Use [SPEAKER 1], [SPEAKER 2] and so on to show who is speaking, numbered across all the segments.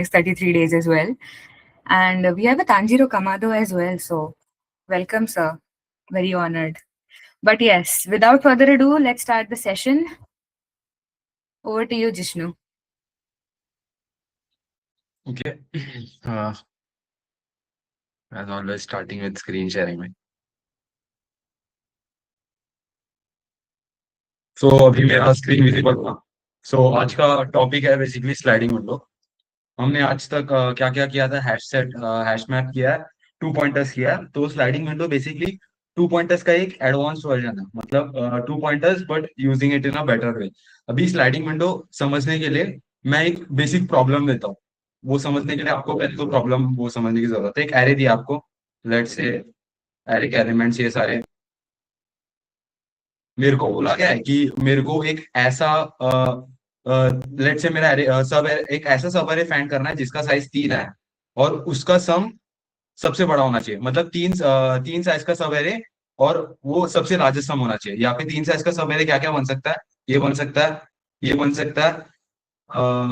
[SPEAKER 1] next 33 days as well. And we have a Tanjiro Kamado as well. So, welcome, sir. Very honored. But yes, without further ado, let's start the session. Over to you, Jishnu.
[SPEAKER 2] Okay. Uh, as always, starting with screen sharing में. So अभी मेरा screen visible हुआ. So आज का topic है basically sliding window. हमने आज तक क्या क्या किया था? हैश मैप किया है, 2 पॉइंटर्स किया है. तो स्लाइडिंग विंडो बेसिकली 2 पॉइंटर्स का एक एडवांस वर्जन है. मतलब 2 pointers but using it in a better way. अभी स्लाइडिंग विंडो समझने के लिए मैं एक बेसिक प्रॉब्लम देता हूँ. वो समझने के लिए आपको पहले तो प्रॉब्लम वो समझने की जरूरत है. एक एरे दिया आपको, लेट्स से एरे के एलिमेंट्स ये सारे. मेरे को बोला गया है कि मेरे को एक ऐसा लेट से मेरा सब एक ऐसा सब एरे फाइंड करना है जिसका साइज 3 है और उसका सम सबसे बड़ा होना चाहिए. मतलब तीन साइज का सब एरे और वो सबसे लार्जेस्ट सम होना चाहिए. यहाँ पे 3 साइज का सब एरे क्या क्या बन सकता है? ये बन सकता है, ये बन सकता है,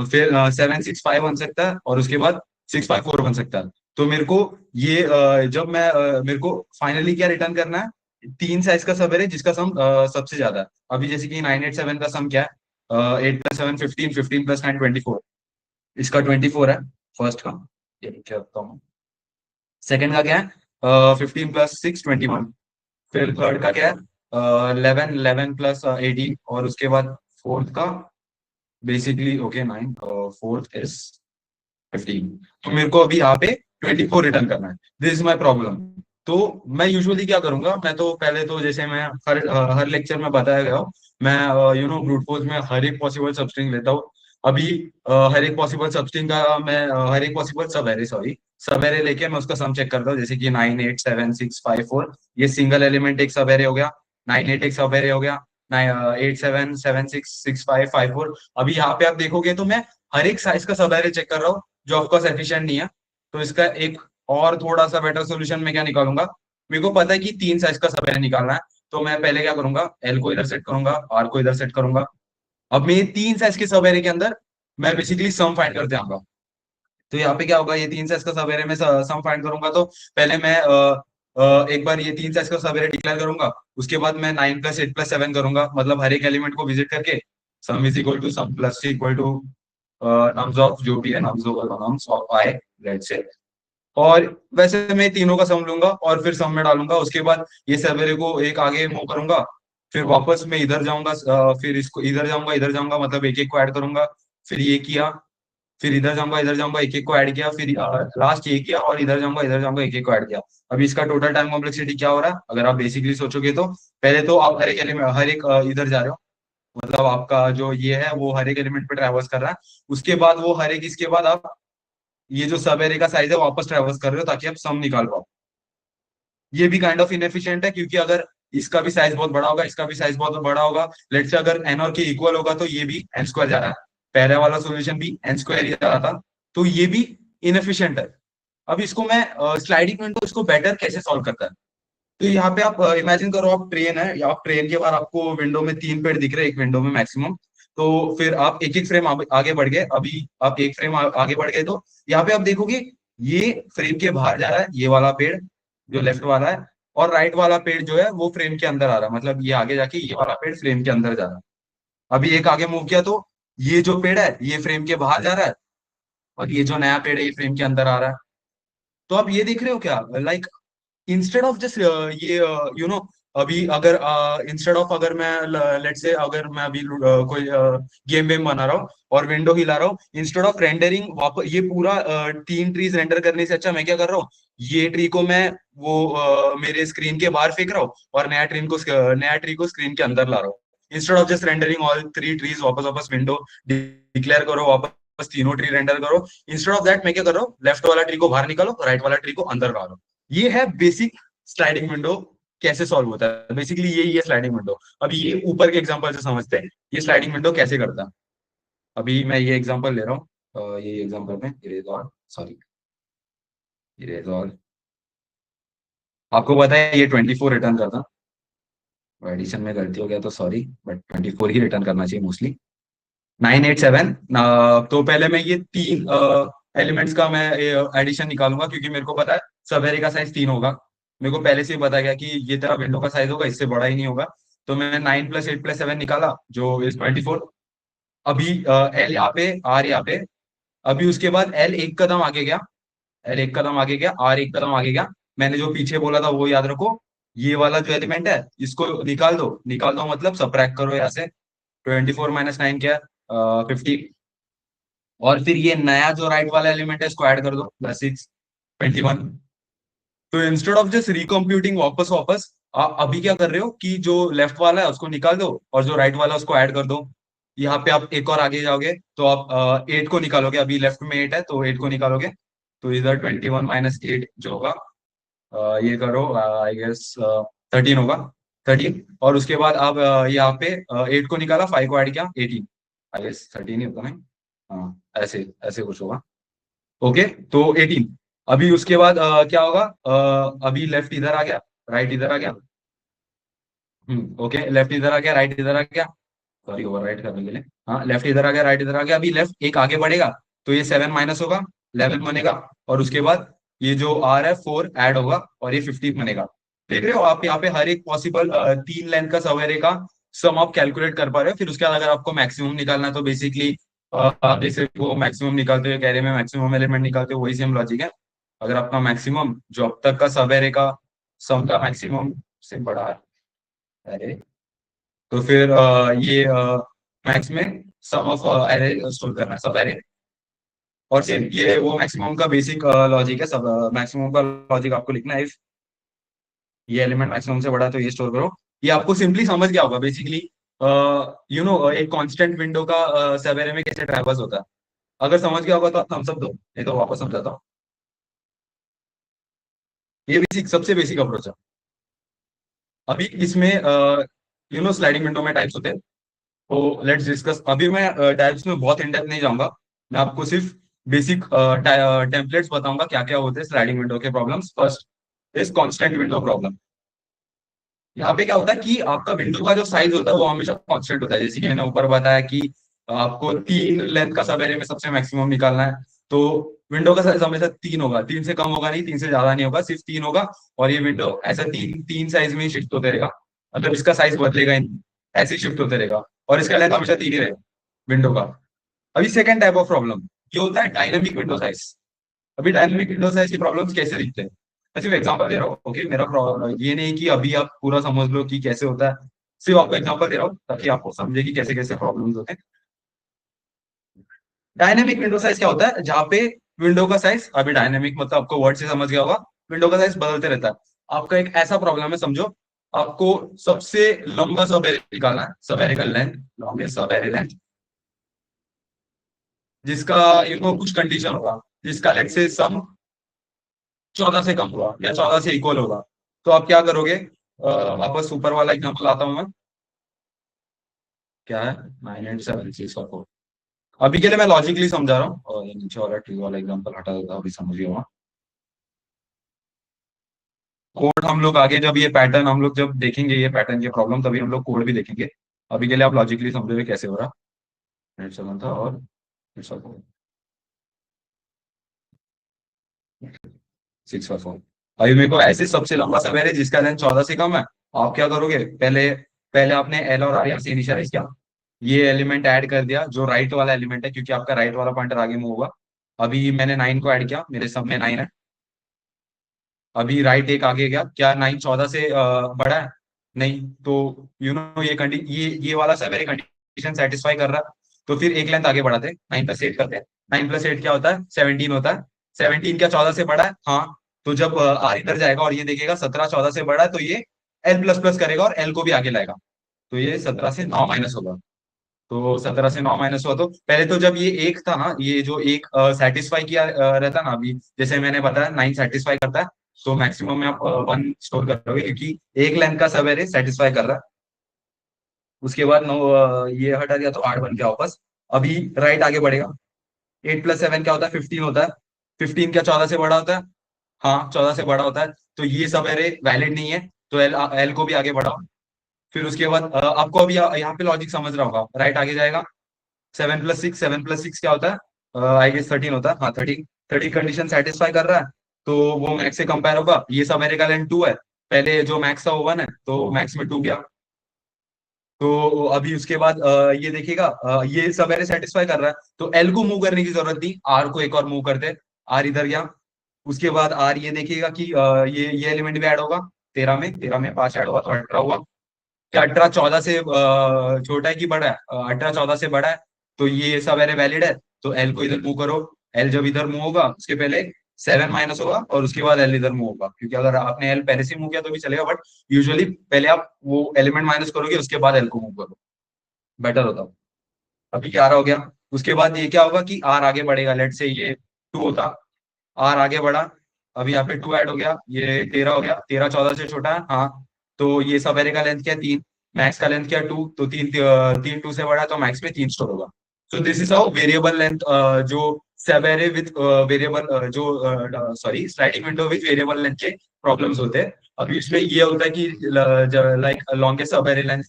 [SPEAKER 2] फिर 765 बन सकता है और उसके बाद 654 बन सकता है. तो मेरे को ये जब मैं मेरे को फाइनली क्या रिटर्न करना है? 3 साइज का सब है जिसका सम सबसे ज्यादा है. अभी जैसे कि 987 का सम क्या है? 8 + 7 15, 15 + 9 24. इसका 24 है फर्स्ट का. ये क्या होता हूँ. सेकंड का क्या है? 15 + 6 21. फिर थर्ड का क्या है? 11 11 + 18 और उसके बाद फोर्थ का बेसिकली ओके 9. Fourth is 15. तो मेरे को अभी यहाँ पे 24 रिटर्न करना है. This is my problem. तो मैं यूजुअली क्या करूंगा? मैं तो पहले तो जैसे मैं हर लेक्चर में बताया गया हूँ, मैं ब्रूट फोर्स में हर एक पॉसिबल सबस्ट्रिंग लेता हूँ. अभी हर एक पॉसिबल सबस्ट्रिंग का मैं हर एक पॉसिबल सब एरे सब एरे लेके मैं उसका सम चेक करता हूँ. जैसे कि 9 8 7 6 5 4 ये सिंगल एलिमेंट एक सब एरे हो गया. 9 8 एक सब एरे हो गया. 9 8 7 7 6 6 5 5 4. अभी यहाँ पे आप देखोगे तो मैं हर एक साइज का सब एरे चेक कर रहा हूँ जो ऑफकोर्स एफिशिएंट नहीं है. तो इसका एक और थोड़ा सा बेटर सोल्यूशन मैं क्या निकालूंगा? मेरे को पता है कि 3 साइज का सब एरे निकालना है. तो मैं पहले क्या करूंगा? एल को इधर सेट करूंगा, आर को इधर सेट करूंगा. अब मैं 3 साइज के सब एरे के अंदर मैं बेसिकली सम फाइंड करते आऊंगा. तो यहाँ पे क्या होगा? ये 3 साइज का सब एरे में सम फाइंड करूंगा. तो पहले मैं एक बार ये 3 साइज का सब एरे डिक्लेयर करूंगा. उसके बाद मैं 9 + 8 + 7 करूंगा. मतलब हर एक एलिमेंट को विजिट करके sum is equal to sum plus equal to nums of जो भी है nums of I, let's say. और वैसे मैं तीनों का सम लूंगा और फिर सम में डालूंगा. उसके बाद ये सवेरे को एक आगे मूव करूंगा. फिर वापस मैं इधर जाऊंगा, फिर इसको इधर जाऊंगा मतलब एक एक को ऐड करूंगा. फिर ये किया, फिर इधर जाऊंगा एक एक को ऐड किया. फिर लास्ट ये किया और इधर जाऊंगा एक एक को ऐड किया. अभी इसका टोटल टाइम कॉम्प्लेक्सिटी क्या हो रहा है अगर आप बेसिकली सोचोगे तो? पहले तो आप हर एक इधर जा रहे हो. मतलब आपका जो ये है वो हर एक एलिमेंट पे ट्रैवर्स कर रहा है. उसके बाद वो हर एक इसके बाद आप ये जो सब एरे का साइज है वापस ट्रैवर्स कर रहे हो ताकि आप सम निकाल पाओ. ये भी काइंड ऑफ इनएफिशिएंट है क्योंकि अगर इसका भी साइज बहुत बड़ा होगा, इसका भी साइज बहुत बड़ा होगा. लेट से अगर एन और के इक्वल होगा तो ये भी एन स्क्वायर जा रहा है. पहले वाला सोल्यूशन भी एन स्क्वायर ही जा रहा था. तो ये भी इनएफिशिएंट है. अब इसको मैं स्लाइडिंग विंडो इसको बेटर कैसे सॉल्व करता है? तो यहाँ पे आप इमेजिन करो आप ट्रेन है, या आप ट्रेन के बाद आपको विंडो में 3 पेड़ दिख रहे हैं एक विंडो में मैक्सिमम. तो फिर आप एक एक फ्रेम आगे बढ़ गए. अभी आप एक फ्रेम आगे बढ़ गए तो यहाँ पे आप देखोगे ये फ्रेम के बाहर जा रहा है ये वाला पेड़ जो लेफ्ट वाला है. और राइट वाला पेड़ जो है वो फ्रेम के अंदर आ रहा है. मतलब ये आगे जाके ये वाला पेड़ फ्रेम के अंदर जा रहा है. अभी एक आगे मूव किया तो ये जो पेड़ है ये फ्रेम के बाहर जा रहा है और ये जो नया पेड़ है ये फ्रेम के अंदर आ रहा है. तो आप ये देख रहे हो क्या? लाइक इंस्टेड ऑफ जस्ट ये यू नो अभी अगर इंस्टेड ऑफ अगर मैं लेट से अगर मैं अभी कोई गेम वेम बना रहा हूँ और विंडो हिला रहा हूँ, इंस्टेड ऑफ रेंडरिंग वापस ये पूरा 3 ट्रीज रेंडर करने से अच्छा मैं क्या कर रहा हूँ? ये ट्री को मैं वो मेरे स्क्रीन के बाहर फेंक रहा हूँ और नया ट्री को स्क्रीन के अंदर ला रहा हूँ. Instead of just rendering all 3 trees वापस वापस विंडो डिक्लेयर करो, वापस तीनों ट्री रेंडर करो. इंस्टेड ऑफ दैट मैं क्या कर रहा हूँ? लेफ्ट वाला ट्री को बाहर निकालो, राइट वाला ट्री को अंदर ला रहा हूँ. ये है बेसिक स्लाइडिंग विंडो कैसे सॉल्व होता है. बेसिकली यही है स्लाइडिंग विंडो. अभी ये ऊपर के एग्जांपल से समझते हैं ये स्लाइडिंग विंडो कैसे करता है. अभी मैं ये एग्जांपल ले रहा हूँ. ये एग्जांपल में इरेज और सॉरी इरेज और आपको पता है ये 24 रिटर्न करता. एडिशन में गलती हो गया तो सॉरी, बट 24 ही रिटर्न करना चाहिए मोस्टली. 9 8 7. तो पहले मैं ये तीन एलिमेंट्स का मैं एडिशन निकालूंगा, क्योंकि मेरे को पता है सब एरे का साइज 3 होगा। मेरे को पहले से ही पता गया कि ये तेरा विंडो का साइज होगा, इससे बड़ा ही नहीं होगा। तो मैं 9 + 8 + 7 निकाला, जो इज 24। अभी एल यहाँ पे, आर यहाँ पे। अभी उसके बाद एल एक कदम आगे गया, एल एक कदम आगे गया, आर एक कदम आगे गया। मैंने जो पीछे बोला था वो याद रखो। ये वाला जो एलिमेंट है इसको निकाल दो, निकाल दो मतलब सबट्रैक्ट करो यहाँ से। 24 - 9 क्या है? 50। और फिर ये नया जो राइट वाला एलिमेंट है इसको ऐड कर दो, +6, 21। तो इंस्टेड ऑफ जस्ट रिकम्प्यूटिंग वापस वापस, आप अभी क्या कर रहे हो कि जो लेफ्ट वाला है उसको निकाल दो और जो राइट वाला है उसको ऐड कर दो। यहाँ पे आप एक और आगे जाओगे तो आप 8 को निकालोगे। अभी लेफ्ट में 8 है तो 8 को निकालोगे। तो इधर 21 - 8 जो होगा, ये करो, आई गेस 13 होगा। 13। और उसके बाद आप यहाँ पे 8 को निकाला, 5 को ऐड किया, 18। आई गेस 13 ही होता है। हाँ, ऐसे ऐसे कुछ होगा। ओके, तो 18। अभी उसके बाद क्या होगा? अभी लेफ्ट इधर आ गया, राइट इधर आ गया। ओके, लेफ्ट इधर आ गया, राइट इधर आ गया। सॉरी, ओवर राइट करने के लिए। हाँ, लेफ्ट इधर आ गया, राइट इधर आ गया। अभी लेफ्ट एक आगे बढ़ेगा तो ये 7 माइनस होगा, 11 बनेगा। और उसके बाद ये जो आर है 4 ऐड होगा और ये 50 बनेगा। देख रहे हो आप यहाँ पे हर एक पॉसिबल 3 लेंथ का सवेरे का सम आप कैलकुलेट कर पा रहे हो। फिर उसके बाद अगर आपको मैक्सिमम निकालना है तो बेसिकली आप जैसे वो मैक्सिमम निकालते हुए कैरे में मैक्सिमम एलिमेंट निकालते हो, वही सेम लॉजिक है। अगर आपका मैक्सिमम जो अब तक का सवेरे का सम का मैक्सिमम से बड़ा है, अरे, तो फिर ये मैक्स में सम ऑफ एरे स्टोर करना है, सब एरे। और सेम ये वो मैक्सिमम का बेसिक लॉजिक है। सब मैक्सिमम का लॉजिक आपको लिखना है। If ये एलिमेंट मैक्सिमम से बड़ा है तो ये स्टोर करो। ये आपको सिंपली समझ गया होगा बेसिकली। एक कांस्टेंट विंडो का सब एरे में कैसे ट्रैवर्स होता है। अगर समझ गया होगा तो आप थम्स अप दो, नहीं तो वापस समझाता हूँ। ये बेसिक सबसे बेसिक अप्रोच है। अभी इसमें स्लाइडिंग विंडो में टाइप्स होते हैं। तो लेट्स डिस्कस। अभी मैं टाइप्स में बहुत इन डेप्थ नहीं जाऊंगा। मैं आपको सिर्फ बेसिक टेम्पलेट्स बताऊंगा क्या क्या होते हैं स्लाइडिंग विंडो के problems. First is constant window problem. यहाँ पे क्या होता है कि आपका विंडो का जो साइज होता है वो हमेशा कांस्टेंट होता है। जैसे कि मैंने ऊपर बताया कि आपको 3 लेंथ का सब एरे में सबसे मैक्सिमम निकालना है। तो विंडो का साइज हमेशा 3 होगा, 3 से कम होगा नहीं, 3 से ज्यादा नहीं होगा, सिर्फ 3 होगा। और ये विंडो ऐसा तीन तीन साइज में ही शिफ्ट होते रहेगा। मतलब इसका साइज बदलेगा ही नहीं, ऐसे ही शिफ्ट होते रहेगा। और इसका लेंथ हमेशा 3 ही रहेगा विंडो का। अभी सेकंड टाइप ऑफ प्रॉब्लम ये होता है डायनामिक विंडो साइज। अभी डायनामिक विंडो साइज के प्रॉब्लम्स कैसे दिखते हैं, मैं सिर्फ एग्जांपल दे रहा हूँ। ओके, मेरा ये नहीं कि अभी आप पूरा समझ लो कि कैसे होता है। सिर्फ आपको एग्जांपल दे रहा हूँ ताकि आपको समझे कि कैसे कैसे प्रॉब्लम्स होते हैं। डायनेमिक विंडो साइज क्या होता है? जहाँ पे विंडो का साइज, अभी डायनेमिक मतलब आपको वर्ड से समझ गया होगा, विंडो का साइज बदलते रहता है। आपका एक ऐसा प्रॉब्लम है, समझो आपको सबसे लंबा सब एरे निकालना है, सब एरे का लेंथ, लॉन्गेस्ट सब एरे लेंथ, जिसका कुछ कंडीशन होगा, जिसका लेट से सम 14 से कम होगा या 14 से इक्वल होगा। तो आप क्या करोगे? वापस ऊपर वाला एग्जांपल आता हूँ मैं। क्या है? 9 8 7 6 4। अभी के लिए मैं लॉजिकली समझा रहा हूँ, और ये नीचे वाला ट्री वाला एग्जांपल हटा देता हूँ, अभी समझ गया होगा। कोड हम लोग आगे जब ये पैटर्न हम लोग जब देखेंगे, ये पैटर्न के प्रॉब्लम, तभी हम लोग कोड भी देखेंगे। अभी के लिए आप लॉजिकली समझोगे कैसे हो रहा। 7 था और 6 4। अभी मेरे को ऐसे सबसे लंबा समय है जिसका लेंथ 14 से कम है। आप क्या करोगे? पहले पहले आपने एल और आर से इनिशियलाइज किया, ये एलिमेंट ऐड कर दिया जो राइट वाला एलिमेंट है, क्योंकि आपका राइट वाला पॉइंटर आगे मूव होगा। अभी मैंने 9 को ऐड किया, मेरे सब में 9 है। अभी राइट एक आगे गया, क्या 9 14 से बड़ा है? नहीं। तो ये वाला सब मेरी कंडीशन सेटिस्फाई कर रहा है। तो फिर एक लेंथ आगे बढ़ाते हैं, 9 + 8 करते हैं। 9 + 8 क्या होता है? 17 होता है। 17 क्या 14 से बड़ा है? हाँ। तो जब आर इधर जाएगा और ये देखेगा 17 14 से बड़ा है, तो ये एल प्लस प्लस करेगा और एल को भी आगे लाएगा। तो ये 17 से 9 माइनस होगा। तो 17 से 9 माइनस हुआ, तो पहले तो जब ये एक था ना, ये जो एक सेटिस्फाई किया रहता ना, अभी जैसे मैंने बताया 9 सेटिस्फाई करता है, तो मैक्सिमम में आप 1 स्टोर करोगे, क्योंकि एक लेंथ का सब एरे सेटिस्फाई कर रहा है। उसके बाद 9 ये हटा दिया तो 8 बन गया वापस। अभी राइट आगे बढ़ेगा। 8 + 7 क्या होता है? 15 होता है। 15 क्या 14 से बड़ा होता है? हाँ, 14 से बड़ा होता है। तो ये सब एरे वैलिड नहीं है, तो एल एल को भी आगे बढ़ाओ। फिर उसके बाद आपको अभी यहाँ पे लॉजिक समझ रहा होगा, राइट आगे जाएगा। 7 + 6, 7 + 6 क्या होता है? आई गेस 13 होता है, हाँ 13, 13 कंडीशन सेटिस्फाई कर रहा है तो वो मैक्स से कंपेयर होगा। ये सब मेरे का लेंथ 2 है, पहले जो मैक्स था वो 1 है तो मैक्स में 2 गया। तो अभी उसके बाद ये देखिएगा, ये सब एरे सेटिस्फाई कर रहा है तो एल को मूव करने की जरूरत थी, आर को एक और मूव करते, आर इधर गया। उसके बाद आर ये देखिएगा कि ये एलिमेंट भी ऐड होगा, 13 में 5 ऐड होगा तो 18 हुआ। क्या 18 14 से छोटा है कि बड़ा है? 18 14 से बड़ा है, तो ये सब एरे वैलिड है। तो एल को इधर मूव करो, एल जब इधर मूव होगा उसके पहले 7 माइनस होगा और उसके बाद एल इधर मूव होगा, क्योंकि अगर आपने एल पहले से मूव किया तो भी चलेगा, बट यूजुअली पहले आप वो एलिमेंट माइनस करोगे उसके बाद एल को मूव करो, बेटर होता है। अभी 11 हो गया। उसके बाद ये क्या होगा कि आर आगे बढ़ेगा, लेट से ये 2 होता, आर आगे बढ़ा, अभी यहाँ पे 2 ऐड हो गया, ये 13 हो गया, 13 14 से छोटा है, हाँ। तो ये सब एरे का लेंथ क्या है? 3, मैक्स का लेंथ क्या है? 2, तो 3 2 से बड़ा है तो मैक्स में 3 स्टोर होगा। So this is how variable length, जो सब एरे विद वेरिएबल, जो sorry sliding window with variable length के प्रॉब्लम्स होते हैं। अभी इसमें ये होता है कि लाइक लॉन्गेस्ट सब एरे लेंथ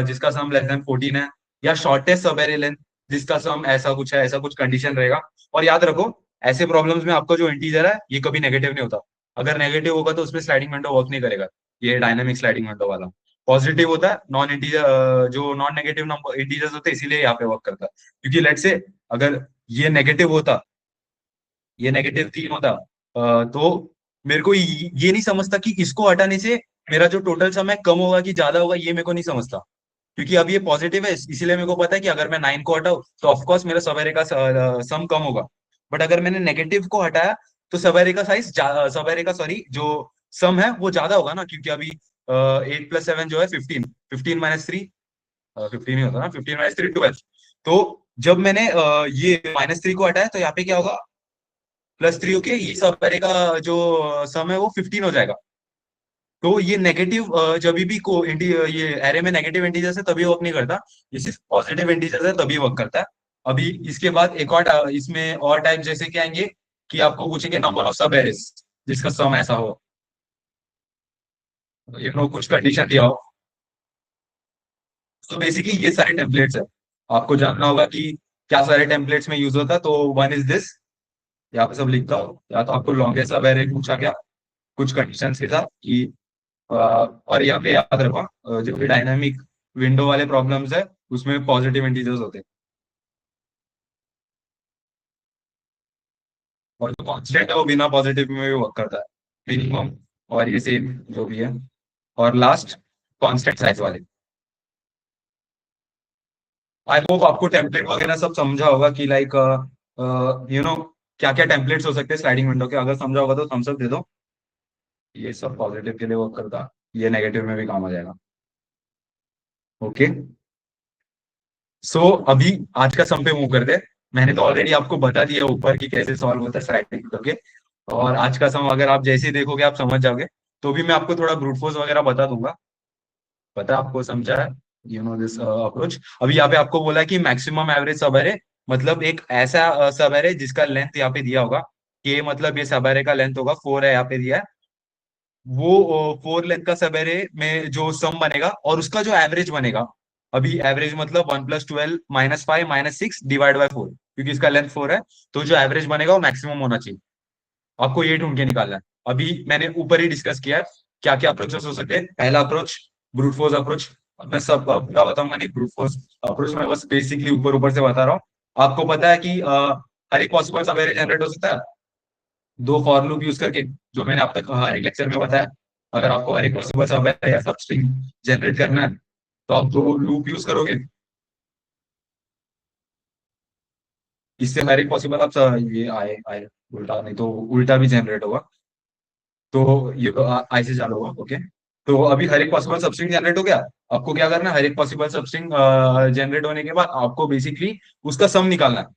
[SPEAKER 2] जिसका सम लेस देन 14 है, या शॉर्टेस्ट सब एरे लेंथ जिसका सम ऐसा कुछ है, ऐसा कुछ कंडीशन रहेगा। और याद रखो, ऐसे प्रॉब्लम्स में आपका जो इंटीजर है ये कभी नेगेटिव नहीं होता। अगर नेगेटिव होगा तो उसमें स्लाइडिंग विंडो वर्क नहीं करेगा, ये डायनामिक स्लाइडिंग विंडो वाला। पॉजिटिव होता है नॉन इंटीजर, जो नॉन नेगेटिव नंबर इंटीजर्स होते हैं इसीलिए यहाँ पे वर्क करता है। क्योंकि लेट से अगर ये नेगेटिव होता, ये नेगेटिव 3 होता, तो मेरे को ये नहीं समझता कि इसको हटाने से मेरा जो टोटल सम है कम होगा कि ज्यादा होगा, ये मेरे को नहीं समझता। क्योंकि अब ये पॉजिटिव है इसीलिए मेरे को पता है कि अगर मैं 9 को हटाऊं तो ऑफकोर्स मेरा सवेरे का सम कम होगा। बट अगर मैंने नेगेटिव को हटाया तो सवेरे का साइज, सवेरे का सॉरी जो सम है वो ज्यादा होगा ना, क्योंकि अभी 8 + 7 जो है 15, 15 - 3, 15 ही होता है ना, 15 - 3 12। तो जब मैंने ये -3 को हटाया तो यहाँ पे क्या होगा? +3 होके ये सवेरे का जो सम है वो 15 हो जाएगा। तो ये नेगेटिव जब भी ये एरे में नेगेटिव इंटीजर्स है तभी वर्क नहीं करता, ये सिर्फ पॉजिटिव इंटीजर्स है तभी वर्क करता है। अभी इसके बाद एक और इसमें और टाइप जैसे कि आएंगे कि आपको पूछेंगे नंबर ऑफ सब एरेस जिसका सम ऐसा हो, कुछ कंडीशन दिया हो। तो बेसिकली ये सारे टेम्पलेट्स है, आपको जानना होगा कि क्या सारे टेम्पलेट्स में यूज होता है। तो वन इज दिस, यहाँ पे सब लिखता हूँ, या तो आपको लॉन्गेस्ट सब एरे पूछा गया कुछ कंडीशंस के साथ कि और यहाँ पे याद रखो, जो भी डायनामिक विंडो वाले प्रॉब्लम्स है उसमें पॉजिटिव इंटीजर्स होते हैं, और जो कॉन्स्टेंट है वो बिना पॉजिटिव में भी वर्क करता है, मिनिमम और ये सेम जो भी है। और लास्ट कांस्टेंट साइज वाले। आई होप आपको टेम्पलेट वगैरह सब समझा होगा कि लाइक यू नो क्या क्या टेम्पलेट्स हो सकते हैं स्लाइडिंग विंडो के। अगर समझा होगा तो थम्स अप दे दो, ये सब पॉजिटिव के लिए वर्क करता, ये नेगेटिव में भी काम आ जाएगा। ओके, सो अभी आज का सम पे मूव करते हैं। मैंने तो ऑलरेडी आपको बता दिया ऊपर कि कैसे सॉल्व होता है स्लाइडिंग विंडो के, और आज का सम अगर आप जैसे ही देखोगे आप समझ जाओगे। तो भी मैं आपको थोड़ा ब्रूट फोर्स वगैरह बता दूंगा, पता आपको समझा है, दिस अप्रोच। अभी यहाँ पे आपको बोला है कि मैक्सिमम एवरेज सब एरे, मतलब एक ऐसा सब एरे जिसका लेंथ यहाँ पे दिया होगा, कि मतलब ये सब एरे का लेंथ होगा 4 है यहाँ पे दिया है, वो 4 लेंथ का सब एरे में जो सम बनेगा और उसका जो एवरेज बनेगा। अभी एवरेज मतलब 1 + 12 -5 -6 डिवाइड बाय 4, क्योंकि इसका लेंथ 4 है, तो जो एवरेज बनेगा वो मैक्सिमम होना चाहिए। आपको ये ढूंढ के निकालना है। अभी मैंने ऊपर ही डिस्कस किया है क्या क्या अप्रोचेस हो सकते हैं। पहला अप्रोच ब्रूट फोर्स अप्रोच, मैं सब पूरा बताऊंगा नहीं, ब्रूट फोर्स अप्रोच में बस बेसिकली ऊपर ऊपर से बता रहा हूँ। आपको पता है कि हर एक पॉसिबल सवेरे जनरेट हो सकता है दो फॉर लूप यूज करके, जो मैंने आप तक हर एक लेक्चर में बताया। अगर आपको हर एक पॉसिबल सवेरे या सब स्ट्रिंग जनरेट करना है तो आप दो लूप यूज करोगे, इससे हर एक पॉसिबल आप ये आए आए उल्टा नहीं तो उल्टा भी जनरेट होगा, तो ये आई से चालू होगा। ओके, तो अभी हर एक पॉसिबल सबस्ट्रिंग जनरेट हो गया। आपको क्या करना है, हर एक पॉसिबल सबस्ट्रिंग जनरेट होने के बाद आपको बेसिकली उसका सम निकालना है।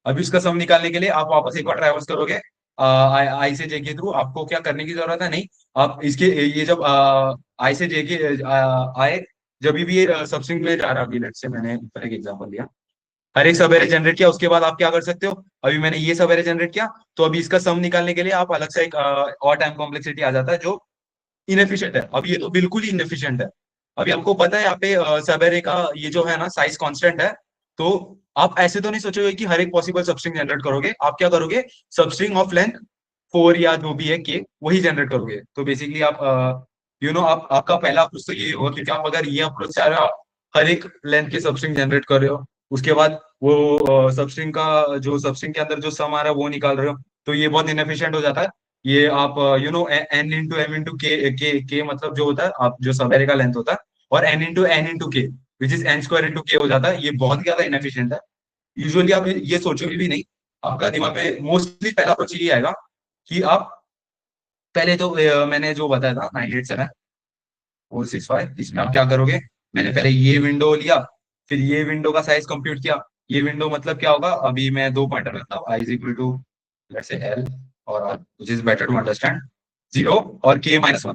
[SPEAKER 2] अभी उसका सम निकालने के लिए आप वापस एक बार ट्रैवल्स करोगे आई से जे के थ्रू। आपको क्या करने की जरूरत है, नहीं, आप इसके ये जब आई से जे के आए, जब भी ये सबस्ट्रिंग में जा रहा है, अभी लेट्स से मैंने ऊपर एक एग्जांपल दिया, हर एक सब एरे जनरेट किया, उसके बाद आप क्या कर सकते हो, अभी मैंने ये सब एरे जनरेट किया, तो अभी इसका सम निकालने के लिए आप अलग से एक और टाइम कॉम्प्लेक्सिटी आ जाता है जो इनएफिशिएंट है। अब ये तो बिल्कुल ही इनएफिशिएंट है। अभी हमको पता है यहाँ पे सब एरे का ये जो है ना साइज कांस्टेंट है, तो आप ऐसे तो नहीं सोचोगे कि हर एक पॉसिबल सबस्ट्रिंग जनरेट करोगे, आप क्या करोगे, सबस्ट्रिंग ऑफ लेंथ 4 या जो भी है के वही जनरेट करोगे। तो बेसिकली आप आप आपका पहला अप्रोच तो ये होगा कि आप अगर ये अप्रोच से आप हर एक लेंथ के सबस्ट्रिंग जनरेट कर रहे हो, उसके बाद वो सबस्ट्रिंग का जो सबस्ट्रिंग के अंदर जो सम आ रहा है वो निकाल रहे हो, तो ये बहुत इनएफिशिएंट हो जाता है। ये आप एन इंटू एम इंटू के मतलब जो होता है आप जो सब एरे का लेंथ होता है, और एन इंटू एन इंटू के which is an square into के हो जाता है, ये बहुत ज्यादा इनएफिशिएंट है। यूजुअली आप ये सोचोगे भी नहीं, आपका दिमाग में मोस्टली पहला अप्रोच ये आएगा कि आप पहले तो मैंने जो बताया था 987 465, इसमें आप क्या करोगे, मैंने पहले ये विंडो लिया, फिर ये विंडो का साइज कंप्यूट किया। ये विंडो मतलब क्या होगा, अभी मैं दो पॉइंटर रखता हूँ, I is equal to let's say L और R which is better to understand, 0 और के-1।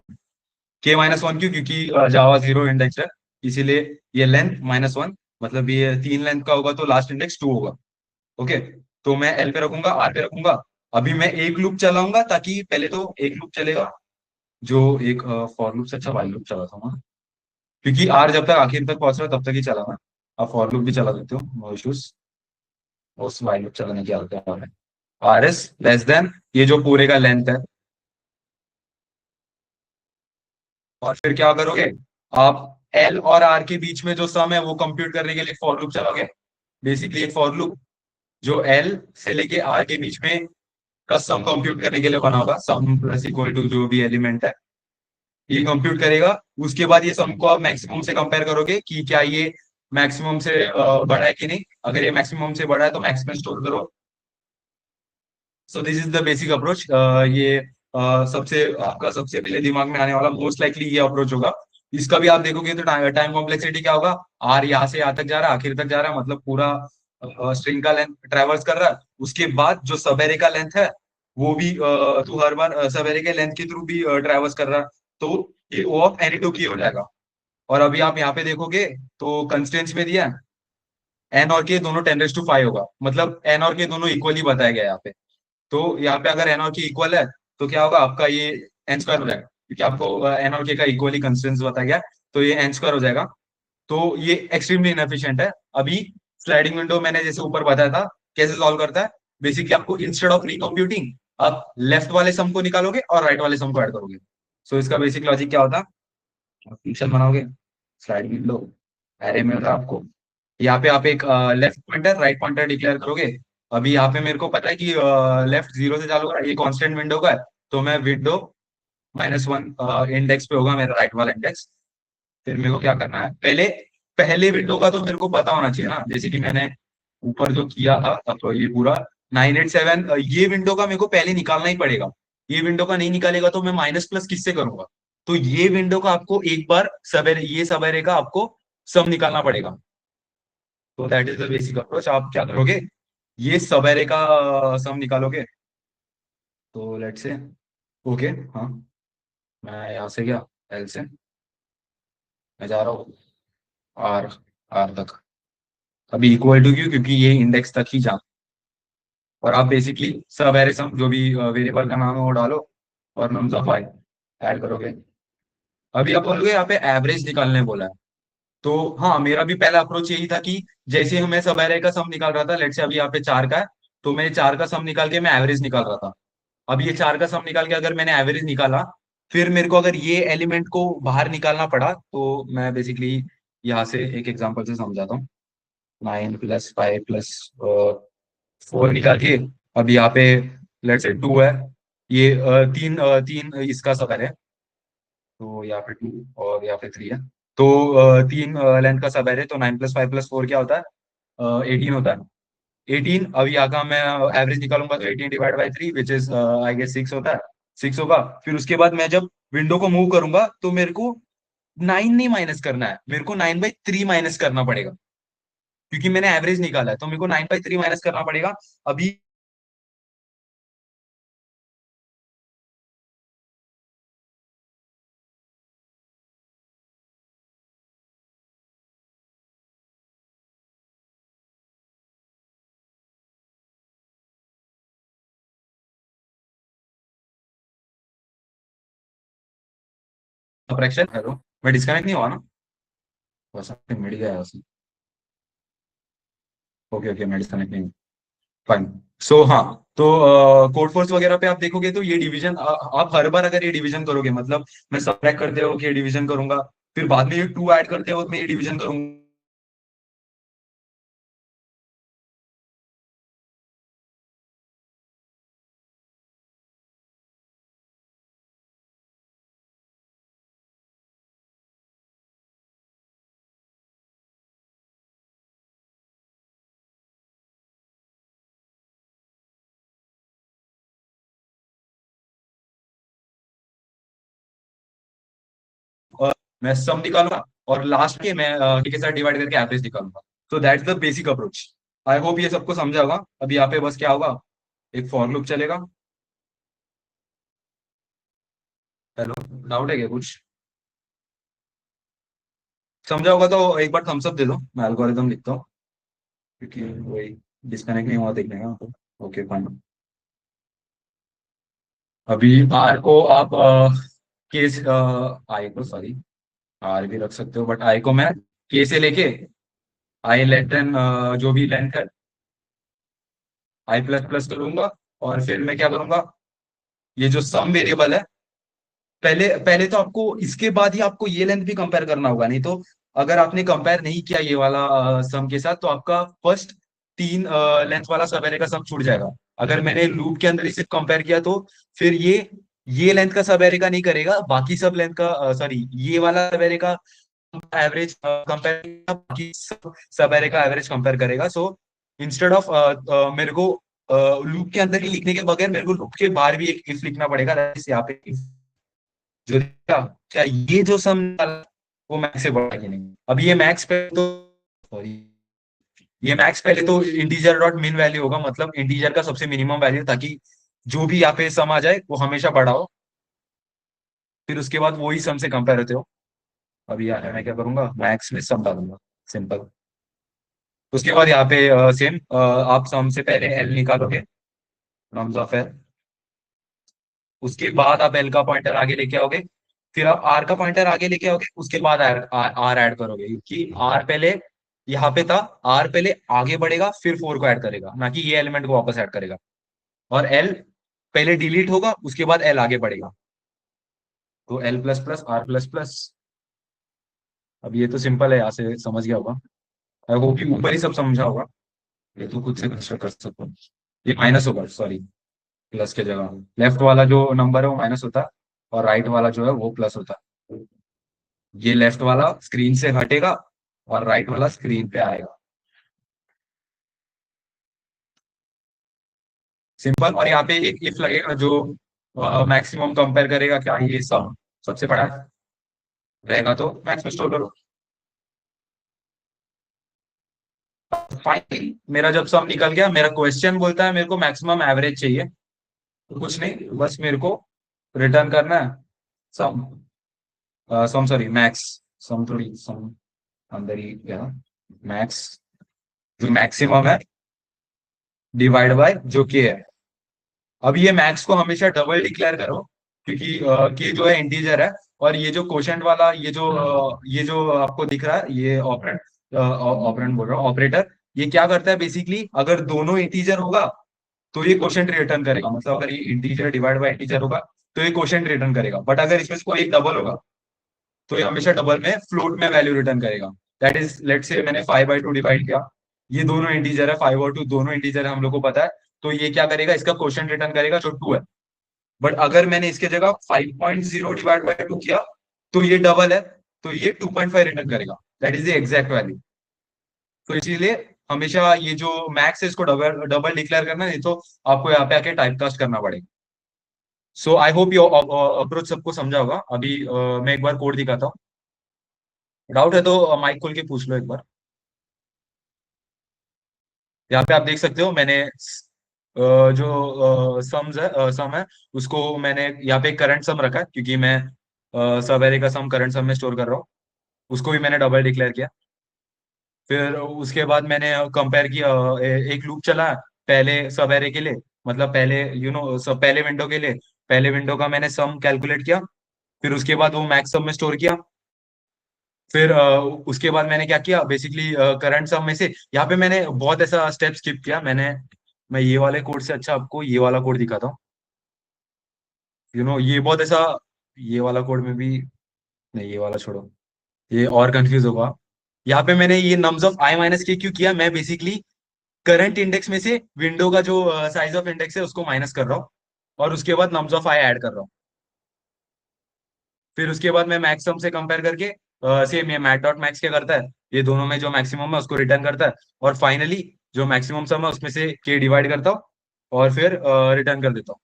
[SPEAKER 2] के-1 क्यों, क्योंकि जावा 0 इंडेक्स है, इसीलिए ये लेंथ -1, मतलब ये 3 लेंथ का होगा तो लास्ट इंडेक्स 2 होगा। ओके, तो मैं एल पे रखूंगा, आर पे रखूंगा। अभी मैं एक लूप चलाऊंगा, ताकि पहले तो एक लूप चलेगा, जो एक फॉर लूप से अच्छा वाइल लूप चलाता हूँ, क्योंकि आर जब तक आखिर तक पहुंच रहा है तब तक ही चलाना। आप फॉर लूप भी चला देते हो, नो इश्यूज, उस वाइल लूप चलाने की आदत है। आर एस लेस देन ये जो पूरे का लेंथ है, और फिर क्या करोगे, आप एल और आर के बीच में जो सम है वो कंप्यूट करने के लिए फॉर लूप चलाओगे। बेसिकली एक फॉर लूप जो एल से लेके आर के बीच में का सम कंप्यूट करने के लिए बना होगा, सम प्लस इक्वल टू जो भी एलिमेंट है ये कंप्यूट करेगा। उसके बाद ये सम को आप मैक्सिमम से कंपेयर करोगे कि क्या ये मैक्सिमम से बड़ा है कि नहीं। अगर ये मैक्सिमम से बड़ा है तो मैक्स में स्टोर करो। So this is the basic approach. ये सबसे आपका सबसे पहले दिमाग में आने वाला मोस्ट लाइकली ये अप्रोच होगा। इसका भी आप देखोगे तो टाइम कॉम्प्लेक्सिटी क्या होगा, आर यहाँ से यहाँ तक जा रहा है, आखिर तक जा रहा है, मतलब पूरा स्ट्रिंग का लेंथ ट्रेवर्स कर रहा है। उसके बाद जो सब एरे का लेंथ है वो भी तू हर बार सब एरे के लेंथ के थ्रू भी ट्रेवर्स कर रहा है, तो ये ओ ऑफ एनी टू की हो जाएगा। और अभी आप यहाँ पे देखोगे तो कंस्टेंट्स में दिया है एन और के दोनों 10⁵ होगा, मतलब एन और के दोनों इक्वली बताया गया है यहाँ पे। तो यहाँ पे अगर एन और के इक्वल है तो क्या होगा, आपका ये एन स्क्वायर हो जाएगा, क्योंकि आपको एन और के का इक्वली कंस्टेंट्स बताया गया है, तो ये एन स्क्वायर हो जाएगा। तो ये एक्सट्रीमली इनएफिशिएंट है। अभी स्लाइडिंग विंडो मैंने जैसे ऊपर बताया था कैसे सॉल्व करता है, बेसिकली आपको इंस्टेड ऑफ रिकम्प्यूटिंग आप लेफ्ट वाले सम को निकालोगे और राइट वाले सम को ऐड करोगे। सो इसका बेसिक लॉजिक क्या होता है, फंक्शन बनाओगे, स्लाइडिंग विंडो एरे में होता है आपको, यहाँ पे आप एक left pointer write pointer declare करोगे। अभी यहाँ पे मेरे को पता है कि लेफ्ट 0 से चालू हो रहा है, ये कांस्टेंट विंडो का है, तो मैं विंडो -1 इंडेक्स पे होगा मेरा राइट वाला इंडेक्स। फिर मेरे को क्या करना है, पहले पहले विंडो का तो मेरे को पता होना चाहिए ना, जैसे कि मैंने ऊपर जो किया था, अब तो ये पूरा 987 ये विंडो का मेरे को पहले निकालना ही पड़ेगा। ये विंडो का नहीं निकालेगा तो मैं माइनस प्लस किससे करूंगा। तो ये विंडो का आपको एक बार सवेरे ये सवेरे का आपको सम निकालना पड़ेगा। तो that is the basic approach. आप क्या करोगे, ये सवेरे का सम निकालोगे। तो लेट से ओके, हाँ मैं यहाँ से गया एल से, मैं जा रहा हूँ आर आर तक। अभी इक्वल टू क्यू, क्योंकि ये इंडेक्स तक ही जा, और आप बेसिकली सब एरे सम जो भी वेरिएबल का नाम है वो डालो और नम्स ऑफ आई ऐड करोगे। अभी आप बोलोगे यहाँ पे एवरेज निकालने बोला है, तो हाँ मेरा भी पहला अप्रोच यही था कि जैसे ही मैं सब एरे का सम निकाल रहा था, लेट से अभी यहाँ पे 4 का है, तो मैं 4 का सम निकाल के मैं एवरेज निकाल रहा था। अब ये 4 का सम निकाल के अगर मैंने एवरेज निकाला, फिर मेरे को अगर ये एलिमेंट को बाहर निकालना पड़ा, तो मैं बेसिकली यहाँ से एक एग्जांपल से समझाता हूँ। 9 + 5 + 4 निकाल के, अब यहाँ पे लेट से 2 है, ये तीन इसका सब है, तो यहाँ पे 2 और यहाँ पे 3 है, तो तीन लेंथ का सब है, तो 9 + 5 + 4 क्या होता है, 18 होता है। 18, अब यहाँ का मैं एवरेज निकालूंगा तो 18/3 विच इज आई गेस 6 होता है, 6 होगा। फिर उसके बाद मैं जब विंडो को मूव करूंगा तो मेरे को 9 नहीं माइनस करना है, मेरे को 9/3 माइनस करना पड़ेगा, क्योंकि मैंने एवरेज निकाला है, तो मेरे को 9/3 माइनस करना पड़ेगा। अभी फ्रैक्शन, हेलो, मैं डिस्कनेक्ट नहीं हुआ ना, बस मिट गया उसमें। ओके ओके, मैं डिस्कनेक्ट, फाइन। सो हाँ, तो कोड फोर्स वगैरह पे आप देखोगे तो ये डिवीजन आप हर बार अगर ये डिवीजन करोगे, मतलब मैं सबट्रैक्ट करते हो कि ये डिवीजन करूंगा, फिर बाद में ये टू ऐड करते हो मैं ये डिवीजन करूंगा। मैं सम निकालूंगा और लास्ट के मैं के साथ डिवाइड करके एवरेज निकालूंगा। तो that's the basic approach. I hope ये सबको समझा होगा। अभी यहाँ पे बस क्या होगा, एक फॉर लूप चलेगा। हेलो, डाउट है क्या कुछ? समझा होगा तो एक बार थम्स अप दे दो, मैं एल्गोरिथम लिखता हूँ, क्योंकि वही डिस्कनेक्ट नहीं हुआ देखने का। Okay fine. अभी आर को आप केस आई को, सॉरी, आर भी रख सकते हो, बट आई को मैं के से लेके आई लेट देन जो भी लेंथ है आई प्लस प्लस करूंगा। और फिर मैं क्या करूंगा, ये जो सम वेरिएबल है, पहले पहले तो आपको इसके बाद ही आपको ये लेंथ भी कंपेयर करना होगा, नहीं तो अगर आपने कंपेयर नहीं किया ये वाला सम के साथ, तो आपका फर्स्ट तीन लेंथ वाला सब एरे का सम छूट जाएगा। अगर मैंने लूप के अंदर इसे कंपेयर किया तो फिर ये लेंथ का सब एरे का नहीं करेगा, बाकी सब लेंथ का, सॉरी, ये वाला सब एरे का एवरेज कंपेयर, बाकी सब एरे का एवरेज कंपेयर करेगा। सो इंस्टेड ऑफ मेरे को लूप के अंदर ही लिखने के बगैर मेरे को लूप के बाहर भी एक इफ लिखना पड़ेगा। यहाँ पे जो देखा, क्या ये जो सम वो मैक्स से बड़ा है कि नहीं। अब ये मैक्स पे तो, सॉरी, ये मैक्स पहले तो इंटीजर डॉट मिन वैल्यू होगा, मतलब इंटीजर का सबसे मिनिमम वैल्यू, ताकि जो भी यहाँ पे सम आ जाए वो हमेशा बड़ा हो। फिर उसके बाद वही सम से कंपेयर होते हो। अभी यहाँ मैं क्या करूंगा, मैक्स में सम डालूंगा, सिंपल। उसके बाद यहाँ पे सेम आप सम से पहले एल निकालोगे, नॉर्म्स ऑफ एल। उसके बाद आप एल का पॉइंटर आगे लेके आओगे, फिर आप आर का पॉइंटर आगे लेके आओगे, उसके बाद आर ऐड करोगे, क्योंकि आर पहले यहाँ पे था। आर पहले आगे बढ़ेगा फिर फोर को ऐड करेगा, ना कि ये एलिमेंट को वापस ऐड करेगा। और एल पहले डिलीट होगा, उसके बाद एल आगे बढ़ेगा। तो L plus plus R plus plus. अब ये तो सिंपल है, यहाँ से समझ गया होगा। आई होप कि ऊपर ही सब समझा होगा, ये तो खुद से कंस्ट्रक्ट कर सकते हो। ये माइनस होगा, सॉरी, प्लस के जगह लेफ्ट वाला जो नंबर है वो माइनस होता है, और राइट वाला जो है वो प्लस होता है। ये लेफ्ट वाला स्क्रीन से हटेगा और राइट वाला स्क्रीन पे आएगा, सिंपल। और यहाँ पे एक इफ लगेगा जो मैक्सिमम कंपेयर करेगा, क्या ये सब सबसे बड़ा रहेगा तो मैक्स में स्टोर करो। फाइनली मेरा जब सम निकल गया, मेरा क्वेश्चन बोलता है मेरे को मैक्सिमम एवरेज चाहिए, तो कुछ नहीं, बस मेरे को रिटर्न करना है सम, सम सॉरी मैक्स, सम थोड़ी सम अंदर ही गया, मैक्स जो मैक्सिमम है डिवाइड बाय जो के है। अब ये मैक्स को हमेशा डबल डिक्लेयर करो, क्योंकि के जो है इंटीजर है, और ये जो कोशेंट वाला, ये जो आपको दिख रहा है, ये ऑपरेंड बोल रहा हूँ, ऑपरेटर, ये क्या करता है बेसिकली, अगर दोनों इंटीजर होगा तो ये क्वोशेंट रिटर्न करेगा, मतलब अगर ये इंटीजर डिवाइड बाय इंटीजर होगा तो ये क्वोशेंट रिटर्न करेगा। बट अगर इसमें से कोई एक डबल होगा तो ये हमेशा डबल में फ्लोट में वैल्यू रिटर्न करेगा। दैट इज, लेट से मैंने 5/2 डिवाइड किया, ये दोनों इंटीजर है, 5 और 2 दोनों इंटीजर है, हम लोग को पता है। तो ये क्या करेगा, इसका क्वोशेंट रिटर्न करेगा जो 2 है। बट अगर मैंने इसके जगह 5.0 डिवाइड बाय 2 किया तो ये डबल है, तो ये 2.5 रिटर्न करेगा। That is the exact value. तो इसीलिए हमेशा ये जो मैक्स है इसको डबल डबल डिक्लेयर करना है, नहीं तो आपको यहाँ पे आके टाइप कास्ट करना पड़ेगा। सो आई होप ये अप्रोच सबको समझा होगा। अभी मैं एक बार कोड दिखाता हूँ, डाउट है तो माइक खोल के पूछ लो एक बार। यहाँ पे आप देख सकते हो, मैंने जो सम्स है सम है, उसको मैंने यहाँ पे करंट सम रखा है, क्योंकि मैं सब एरे का सम करंट सम में स्टोर कर रहा हूँ। उसको भी मैंने डबल डिक्लेयर किया। फिर उसके बाद मैंने कंपेयर किया, एक लूप चला पहले सब एरे के लिए, मतलब पहले सब पहले विंडो के लिए, पहले विंडो का मैंने सम कैलकुलेट किया। फिर उसके बाद वो मैक्स सम में स्टोर किया। फिर उसके बाद मैंने क्या किया बेसिकली करंट सम में से यहाँ पे मैंने बहुत ऐसा स्टेप स्किप किया मैं ये वाले कोड से अच्छा आपको ये वाला कोड दिखाता हूँ। ये बहुत ऐसा ये वाला कोड में भी नहीं, ये वाला छोड़ो, ये और कंफ्यूज होगा। यहाँ पे मैंने ये नम्स ऑफ आई माइनस के क्यों किया, मैं बेसिकली करंट इंडेक्स में से विंडो का जो साइज ऑफ इंडेक्स है उसको माइनस कर रहा हूँ और उसके बाद नम्स ऑफ आई ऐड कर रहा हूँ। फिर उसके बाद मैं मैक्सम से कंपेयर करके सेम ये मैट डॉट मैक्स क्या करता है, ये दोनों में जो मैक्सिमम है उसको रिटर्न करता है और फाइनली जो मैक्सिमम सम है उसमें से के डिवाइड करता हूँ और फिर रिटर्न कर देता हूँ।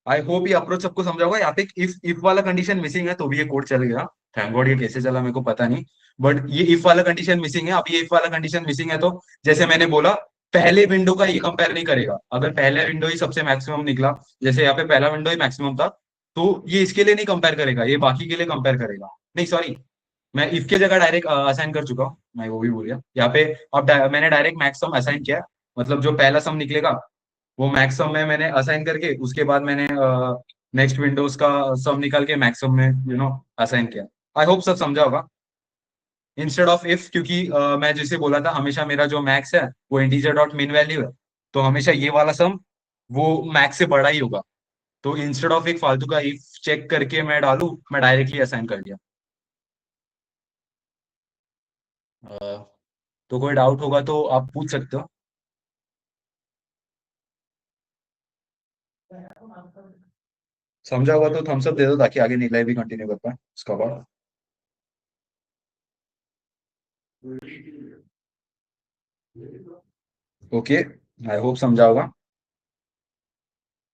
[SPEAKER 2] आई होप ये अप्रोच सबको समझा होगा। यहाँ पे इफ वाला कंडीशन मिसिंग है तो भी ये कोड चल गया। थैंक गॉड, ये कैसे चला मेरे को पता नहीं, बट ये इफ वाला कंडीशन मिसिंग है। अब ये इफ वाला कंडीशन मिसिंग है तो जैसे मैंने बोला पहले विंडो का ये कंपेयर नहीं करेगा। अगर पहला विंडो ही सबसे मैक्सिमम निकला, जैसे यहाँ पे पहला विंडो ही मैक्सिमम था, तो ये इसके लिए नहीं कंपेयर करेगा, ये बाकी के लिए कंपेयर करेगा। नहीं सॉरी, मैं इफ के जगह डायरेक्ट असाइन कर चुका हूँ, मैं वो भी भूल गया। यहाँ पे अब मैंने डायरेक्ट मैक्सिमम असाइन किया है। मतलब जो पहला सम निकलेगा वो मैक्सिमम में मैंने असाइन करके उसके बाद मैंने नेक्स्ट विंडोज का सम निकाल के मैक्सिमम में असाइन किया। आई होप सब समझा होगा। इंस्टेड ऑफ इफ, क्योंकि मैं जैसे बोला था हमेशा मेरा जो मैक्स है वो इंटीजर डॉट मीन वैल्यू है, तो हमेशा ये वाला सम वो मैक्स से बड़ा ही होगा। तो इंस्टेड ऑफ एक फालतू का इफ चेक करके मैं डालू, मैं डायरेक्टली असाइन कर दिया। अ, तो कोई डाउट होगा तो आप पूछ सकते हो। समझा होगा तो थम्स अप दे दो ताकि आगे नीला भी कंटिन्यू कर पाए उसका बाद। ओके, आई होप समझा होगा।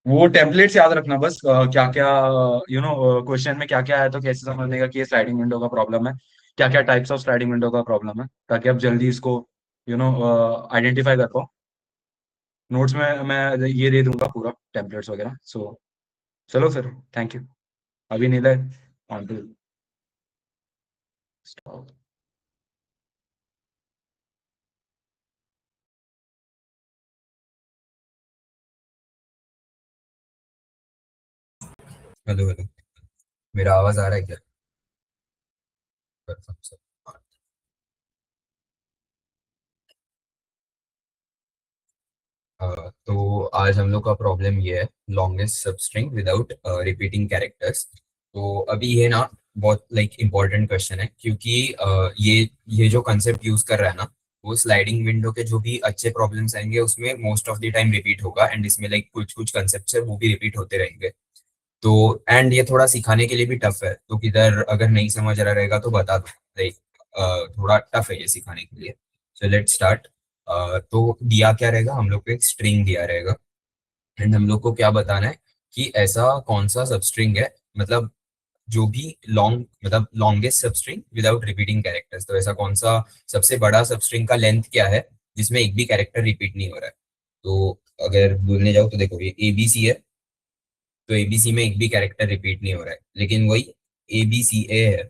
[SPEAKER 2] वो टेम्पलेट्स याद रखना बस, क्या क्या क्वेश्चन में क्या क्या आया तो कैसे समझने का कि ये स्लाइडिंग विंडो का प्रॉब्लम है, क्या क्या टाइप्स ऑफ स्लाइडिंग विंडो का प्रॉब्लम है, ताकि आप जल्दी इसको आइडेंटिफाई कर पाओ। नोट्स में मैं ये दे दूंगा पूरा टेम्पलेट्स वगैरह। सो चलो फिर, थैंक यू। अभी Neela on to stop.
[SPEAKER 3] Hello hello. मेरा आवाज आ रहा है क्या? Confirm sir। तो आज हम लोग का प्रॉब्लम ये है, लॉन्गेस्ट सब स्ट्रिंग विदाउट रिपीटिंग कैरेक्टर्स। तो अभी ये ना बहुत इम्पोर्टेंट क्वेश्चन है, क्योंकि ये जो कंसेप्ट यूज कर रहा है ना, वो स्लाइडिंग विंडो के जो भी अच्छे प्रॉब्लम्स आएंगे उसमें most of the time repeat होगा, एंड इसमें कुछ कुछ कंसेप्ट है वो भी रिपीट होते रहेंगे। तो एंड ये थोड़ा सिखाने के लिए भी टफ है, तो किधर अगर नहीं समझ रहा रहेगा तो बता दो। थोड़ा टफ है ये सिखाने के लिए। So let's start. तो दिया क्या रहेगा, हम लोग को एक स्ट्रिंग दिया रहेगा, एंड हम लोग को क्या बताना है कि ऐसा कौन सा सब स्ट्रिंग है, मतलब जो भी लॉन्ग मतलब लॉन्गेस्ट सब स्ट्रिंग विदाउट रिपीटिंग कैरेक्टर्स। तो ऐसा कौन सा सबसे बड़ा सब स्ट्रिंग का लेंथ क्या है जिसमें एक भी कैरेक्टर रिपीट नहीं हो रहा है। तो अगर बोलने जाओ तो देखो, ये एबीसी है, तो एबीसी में एक भी कैरेक्टर रिपीट नहीं हो रहा है, लेकिन वही एबीसीए है,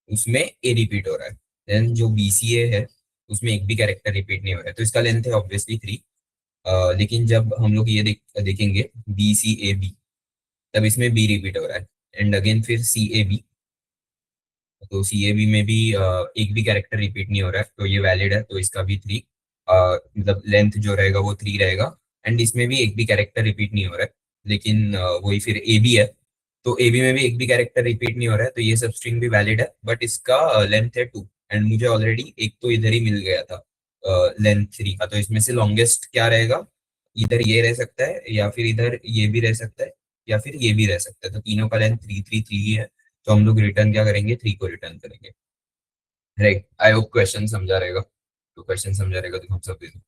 [SPEAKER 3] उसमें ए रिपीट हो रहा है। देन जो बीसीए है उसमें एक भी कैरेक्टर रिपीट नहीं हो रहा है, तो इसका लेंथ है ऑब्वियसली 3। लेकिन जब हम लोग ये देखेंगे बी सी ए बी, तब इसमें बी रिपीट हो रहा है, एंड अगेन फिर सी ए बी, तो सी ए बी में भी एक भी कैरेक्टर रिपीट नहीं हो रहा है, तो ये वैलिड है, तो इसका भी 3, मतलब लेंथ जो रहेगा वो 3 रहेगा। एंड इसमें भी एक भी कैरेक्टर रिपीट नहीं हो रहा है, लेकिन वही फिर ए बी है, तो ए बी में भी एक भी कैरेक्टर रिपीट नहीं हो रहा है, तो ये सब स्ट्रिंग भी वैलिड है, बट इसका लेंथ है 2। एंड मुझे ऑलरेडी एक तो इधर ही मिल गया था लेंथ 3 का, तो इसमें से लॉन्गेस्ट क्या रहेगा, इधर ये रह सकता है, या फिर इधर ये भी रह सकता है, या फिर ये भी रह सकता है, तो तीनों का लेंथ 3 3 3 ही है। तो हम लोग रिटर्न क्या करेंगे, 3 को रिटर्न करेंगे। राइट, आई होप क्वेश्चन समझा रहेगा। तो क्वेश्चन समझा रहेगा तो हम सब दे दो।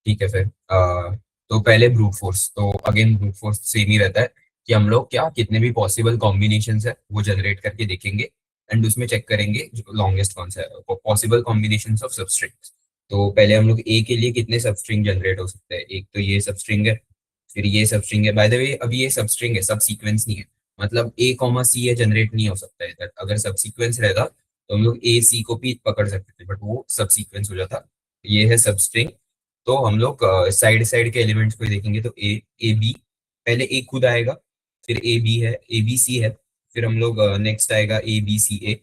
[SPEAKER 3] ठीक है फिर। तो पहले ब्रूट फोर्स, तो अगेन ब्रूट फोर्स सेम ही रहता है कि हम लोग क्या कितने भी पॉसिबल कॉम्बिनेशन है वो जनरेट करके देखेंगे, एंड उसमें चेक करेंगे जो लॉन्गेस्ट कौन सा है, पॉसिबल कॉम्बिनेशन ऑफ सबस्ट्रिंग्स। तो पहले हम लोग ए के लिए कितने सबस्ट्रिंग जनरेट हो सकते हैं, एक तो ये सबस्ट्रिंग है, फिर ये सबस्ट्रिंग है। बाय द वे अभी ये सबस्ट्रिंग है, सब सीक्वेंस नहीं है, मतलब ए कॉमा सी ये जनरेट नहीं हो सकता है इधर। अगर सब सीक्वेंस रहता तो हम लोग ए सी को भी पकड़ सकते थे, बट वो सब सीक्वेंस हो जाता। ये है सबस्ट्रिंग। तो हम लोग साइड साइड के एलिमेंट्स को ही देखेंगे, तो ए ए बी, पहले ए खुद आएगा, फिर ए बी है, ए बी सी है, फिर हम लोग नेक्स्ट आएगा ए बी सी ए,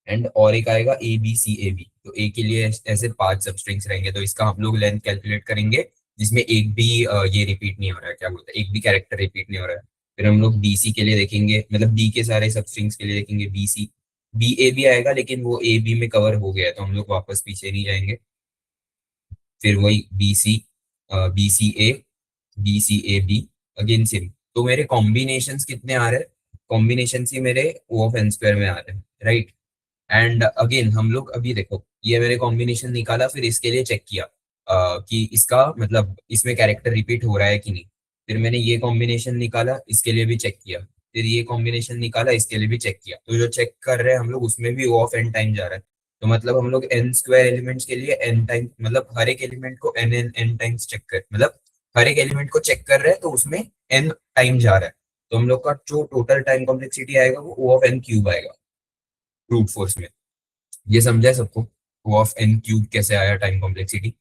[SPEAKER 3] एंड और एक आएगा ए बी सी ए बी। तो ए के लिए ऐसे 5 सब स्ट्रिंग्स रहेंगे, तो इसका हम लोग लेंथ कैलकुलेट करेंगे जिसमें एक भी ये रिपीट नहीं हो रहा है, क्या बोलते हैं, एक भी कैरेक्टर रिपीट नहीं हो रहा है। फिर हम लोग बी सी के लिए देखेंगे, मतलब बी के सारे सब स्ट्रिंग्स के लिए देखेंगे बी सी, बी ए भी आएगा लेकिन वो ए बी में कवर हो गया है, तो हम लोग वापस पीछे नहीं जाएंगे। फिर वही B C, B C A, B C A B, again same. तो मेरे कॉम्बिनेशंस कितने आ रहे हैं, कॉम्बिनेशन ही मेरे ओ ऑफ एन स्क्वायर में आ रहे हैं, राइट। एंड अगेन हम लोग अभी देखो, ये मैंने कॉम्बिनेशन निकाला, फिर इसके लिए चेक किया कि इसका मतलब इसमें कैरेक्टर रिपीट हो रहा है कि नहीं। फिर मैंने ये कॉम्बिनेशन निकाला, इसके लिए भी चेक किया, फिर ये कॉम्बिनेशन निकाला, इसके लिए भी चेक किया। तो जो चेक कर रहे हैं हम लोग उसमें भी ओ ऑफ एन टाइम जा रहा है। तो मतलब हम लोग एन स्क्वायर एलिमेंट्स के लिए एन टाइम, मतलब हर एक एलिमेंट को N N N times check कर, मतलब हर एक एलिमेंट को चेक कर रहे हैं तो उसमें एन टाइम जा रहा है। तो हम लोग का जो टोटल टाइम कॉम्प्लेक्सिटी आएगा वो ओ ऑफ एन क्यूब आएगा ब्रूट फोर्स में। ये समझा है सबको, ओ ऑफ एन क्यूब कैसे आया टाइम कॉम्प्लेक्सिटी।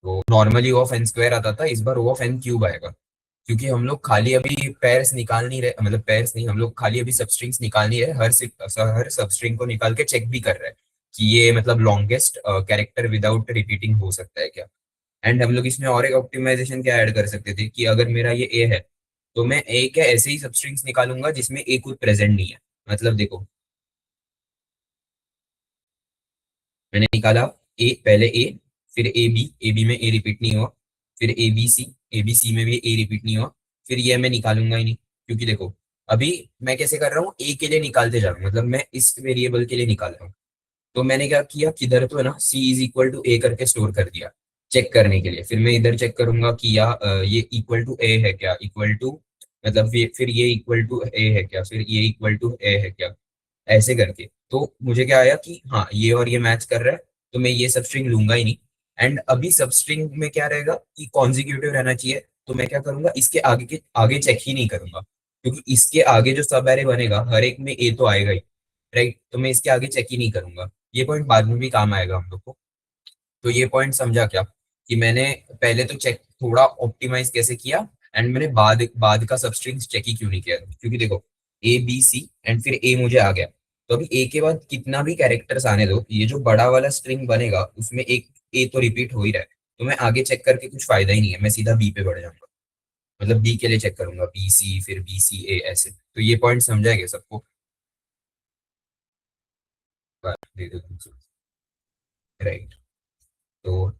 [SPEAKER 3] तो normally O of N square आता था, इस बार ओ ऑफ एन क्यूब आएगा, क्योंकि हम लोग खाली अभी पेयर्स निकाल नहीं रहे, मतलब पेयर्स नहीं, हम लोग खाली अभी सबस्ट्रिंग्स निकाल नहीं रहे, हर सबस्ट्रिंग को निकाल के चेक भी कर रहे हैं कि ये मतलब लॉन्गेस्ट कैरेक्टर विदाउट रिपीटिंग हो सकता है क्या। एंड हम लोग इसमें और एक ऑप्टिमाइजेशन क्या ऐड कर सकते थे कि अगर मेरा ये ए है तो मैं ए के ऐसे ही सबस्ट्रिंग्स निकालूंगा जिसमें ए खुद प्रेजेंट नहीं है। मतलब देखो, मैंने निकाला ए, पहले ए, फिर ए बी में ए रिपीट नहीं हुआ, फिर ए बी सी में भी ए रिपीट नहीं हुआ, फिर ये मैं निकालूंगा ही नहीं, क्योंकि देखो अभी मैं कैसे कर रहा हूँ, ए के लिए निकालते जा रहा हूँ, मतलब मैं इस वेरिएबल के लिए निकाल रहा हूँ। तो मैंने क्या किया, किधर तो है ना सी इज इक्वल टू ए करके स्टोर कर दिया चेक करने के लिए। फिर मैं इधर चेक करूंगा कि या ये इक्वल टू ए है क्या, इक्वल टू मतलब फिर ये इक्वल टू ए है क्या, फिर ये इक्वल टू ए है क्या, ऐसे करके। तो मुझे क्या आया कि हाँ ये और ये मैच कर रहा है, तो मैं ये सब स्ट्रिंग लूंगा ही नहीं। एंड अभी सब स्ट्रिंग में क्या रहेगा कि कॉन्जिक्यूटिव रहना चाहिए, तो मैं क्या करूंगा, इसके आगे के आगे चेक ही नहीं करूंगा, क्योंकि इसके आगे जो सब एरे बनेगा हर एक में ए तो आएगा ही, राइट। तो मैं इसके आगे चेक ही नहीं करूंगा। ये पॉइंट बाद में भी काम आएगा हम लोग को। तो ये पॉइंट समझा क्या कि मैंने पहले तो चेक थोड़ा ऑप्टिमाइज कैसे किया, एंड मैंने बाद बाद का सबस्ट्रिंग्स चेक ही क्यों नहीं किया, क्योंकि देखो ए बी सी एंड फिर ए मुझे आ गया। तो अभी ए के बाद कितना भी कैरेक्टर्स आने दो, ये जो बड़ा वाला स्ट्रिंग बनेगा उसमें एक ए तो रिपीट हो ही रहा है, तो मैं आगे चेक करके कुछ फायदा ही नहीं है, मैं सीधा बी पे बढ़ जाऊंगा। मतलब बी के लिए चेक करूंगा, बी सी फिर बी सी ए ऐसे। तो ये पॉइंट समझाएगा सबको, राइट। तो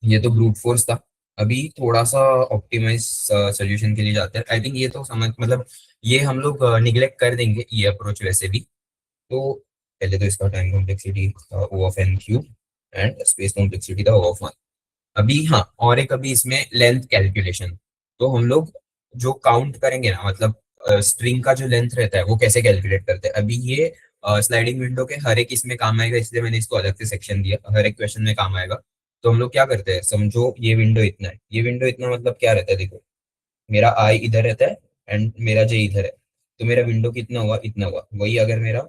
[SPEAKER 3] ये तो ब्रूट फोर्स था। अभी थोड़ा सा ऑप्टिमाइज सोल्यूशन के लिए जाते हैं। आई थिंक ये तो समझ, मतलब ये हम लोग निग्लेक्ट कर देंगे ये अप्रोच वैसे भी। तो पहले तो इसका time complexity O of N cube and space complexity था ओ ऑफ वन। अभी हाँ, और एक अभी इसमें लेंथ कैलकुलेशन। तो हम लोग जो काउंट करेंगे ना, मतलब स्ट्रिंग का जो लेंथ रहता है वो कैसे कैलकुलेट करते हैं, अभी ये स्लाइडिंग विंडो के हर एक इसमें काम आएगा, इसलिए मैंने इसको अलग से सेक्शन दिया, हर एक क्वेश्चन में काम आएगा। तो हम लोग क्या करते हैं, समझो ये विंडो इतना है, ये विंडो इतना मतलब क्या रहता है, देखो मेरा आई इधर रहता है एंड मेरा जे इधर है, तो मेरा विंडो कितना हुआ, इतना हुआ। वही अगर मेरा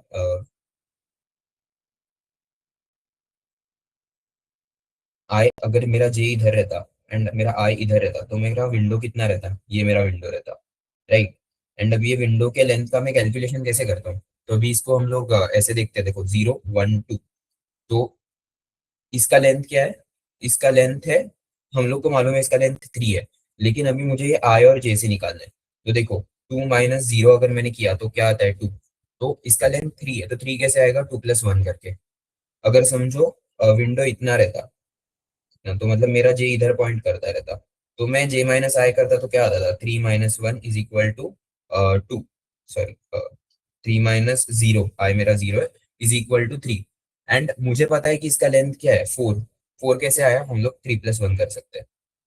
[SPEAKER 3] आई, अगर मेरा जे इधर रहता एंड मेरा आई इधर रहता, तो मेरा विंडो कितना रहता, ये मेरा विंडो रहता, राइट। एंड अभी ये विंडो के लेंथ का मैं कैलकुलेशन कैसे करता हूँ, तो अभी इसको हम लोग ऐसे देखते हैं, देखो 0 1 2। तो इसका लेंथ क्या है, इसका लेंथ है, हम लोग को मालूम है इसका लेंथ 3 है, लेकिन अभी मुझे ये आई और जे से निकालना है। तो देखो 2 - 0 अगर मैंने किया तो क्या आता है 2। तो इसका लेंथ 3 है, तो 3 कैसे आएगा, 2 + 1 करके। अगर समझो विंडो इतना रहता ना, तो मतलब मेरा जे इधर पॉइंट करता रहता, तो मैं जे माइनस आई करता तो क्या आता था, 3 - 1 इज इक्वल टू 2, सॉरी 3 - 0, आई मेरा 0 है, इज इक्वल टू 3। एंड मुझे पता है कि इसका लेंथ क्या है, 4। 4 कैसे आया, हम लोग 3 + 1 कर सकते हैं।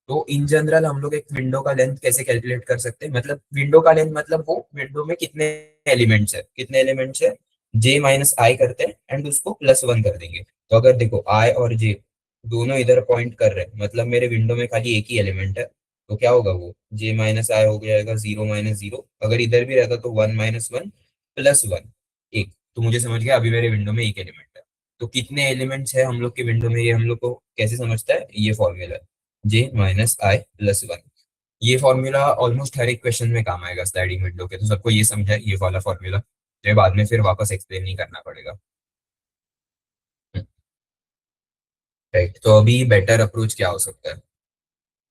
[SPEAKER 3] तो इन जनरल हम लोग एक विंडो का लेंथ कैसे कैलकुलेट कर सकते हैं, मतलब विंडो का लेंथ मतलब वो विंडो में कितने एलिमेंट्स है, कितने एलिमेंट्स है, जे माइनस आई करते हैं एंड उसको +1 कर देंगे। तो अगर देखो आई और जे दोनों इधर पॉइंट कर रहे हैं, मतलब मेरे विंडो में खाली एक ही एलिमेंट है, तो क्या होगा, वो जे माइनस आई हो जाएगा 0 - 0। अगर इधर भी रहता तो 1 - 1 + 1, एक। तो मुझे समझ गया अभी मेरे विंडो में एक एलिमेंट है। तो कितने एलिमेंट्स है हम लोग के विंडो में, ये हम लोग को कैसे समझता है, ये फॉर्मूला है। जे माइनस आई प्लस वन। ये फॉर्मूला ऑलमोस्ट हर एक क्वेश्चन में काम आएगा स्लाइडिंग विंडो के, तो सबको ये समझा है ये वाला फॉर्मूला, तो बाद में फिर वापस एक्सप्लेन नहीं करना पड़ेगा। राइट, तो अभी बेटर अप्रोच क्या हो सकता है?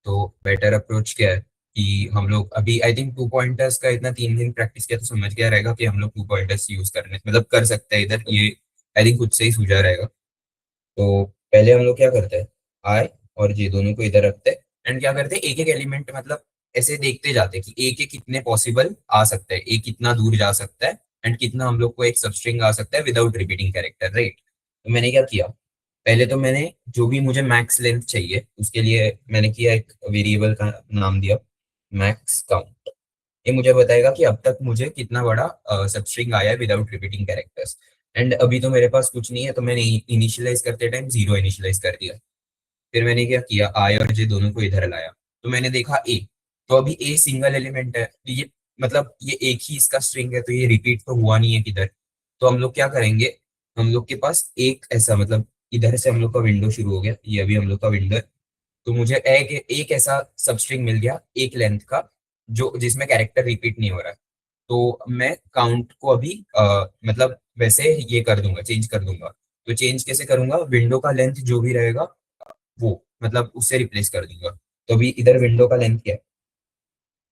[SPEAKER 3] तो बेटर अप्रोच क्या है कि हम लोग अभी आई थिंक 2 पॉइंटर्स का इतना 3 दिन प्रैक्टिस किया तो समझ गया रहेगा कि हम लोग 2 पॉइंटर्स यूज करने मतलब कर सकते हैं इधर, ये आई थिंक खुद से ही सूझा रहेगा। तो पहले हम लोग क्या करते हैं, आई और जे दोनों को इधर रखते हैं, एंड क्या करते हैं एक एक एलिमेंट मतलब ऐसे देखते जाते हैं कि एक एक कितने पॉसिबल आ सकता है, एक कितना दूर जा सकता है, एंड कितना हम लोग को एक सबस्ट्रिंग आ सकता है विदाउट रिपीटिंग कैरेक्टर, राइट। तो मैंने क्या किया, पहले तो मैंने जो भी मुझे मैक्स लेंथ चाहिए उसके लिए मैंने किया एक वेरिएबल का नाम दिया मैक्स काउंट। ये मुझे बताएगा कि अब तक मुझे कितना बड़ा सबस्ट्रिंग आया है विदाउट रिपीटिंग कैरेक्टर्स। एंड अभी तो मेरे पास कुछ नहीं है, तो मैंने इनिशियलाइज करते टाइम 0 इनिशियलाइज कर दिया। फिर मैंने क्या किया, आई और जे दोनों को इधर लाया, तो मैंने देखा ए, तो अभी ए सिंगल एलिमेंट है, तो ये मतलब ये एक ही इसका स्ट्रिंग है, तो ये रिपीट तो हुआ नहीं है किधर। तो हम लोग क्या करेंगे, हम लोग के पास एक ऐसा मतलब इधर से हम लोग का विंडो शुरू हो गया, ये अभी हम लोग का विंडो है। तो मुझे एक एक ऐसा सबस्ट्रिंग मिल गया एक लेंथ का, जो जिसमें कैरेक्टर रिपीट नहीं हो रहा है। तो मैं काउंट को अभी मतलब वैसे ये कर दूंगा, चेंज कर दूंगा। तो चेंज कैसे करूंगा, विंडो का लेंथ जो भी रहेगा वो मतलब उससे रिप्लेस कर दूंगा। तो अभी इधर विंडो का लेंथ क्या है,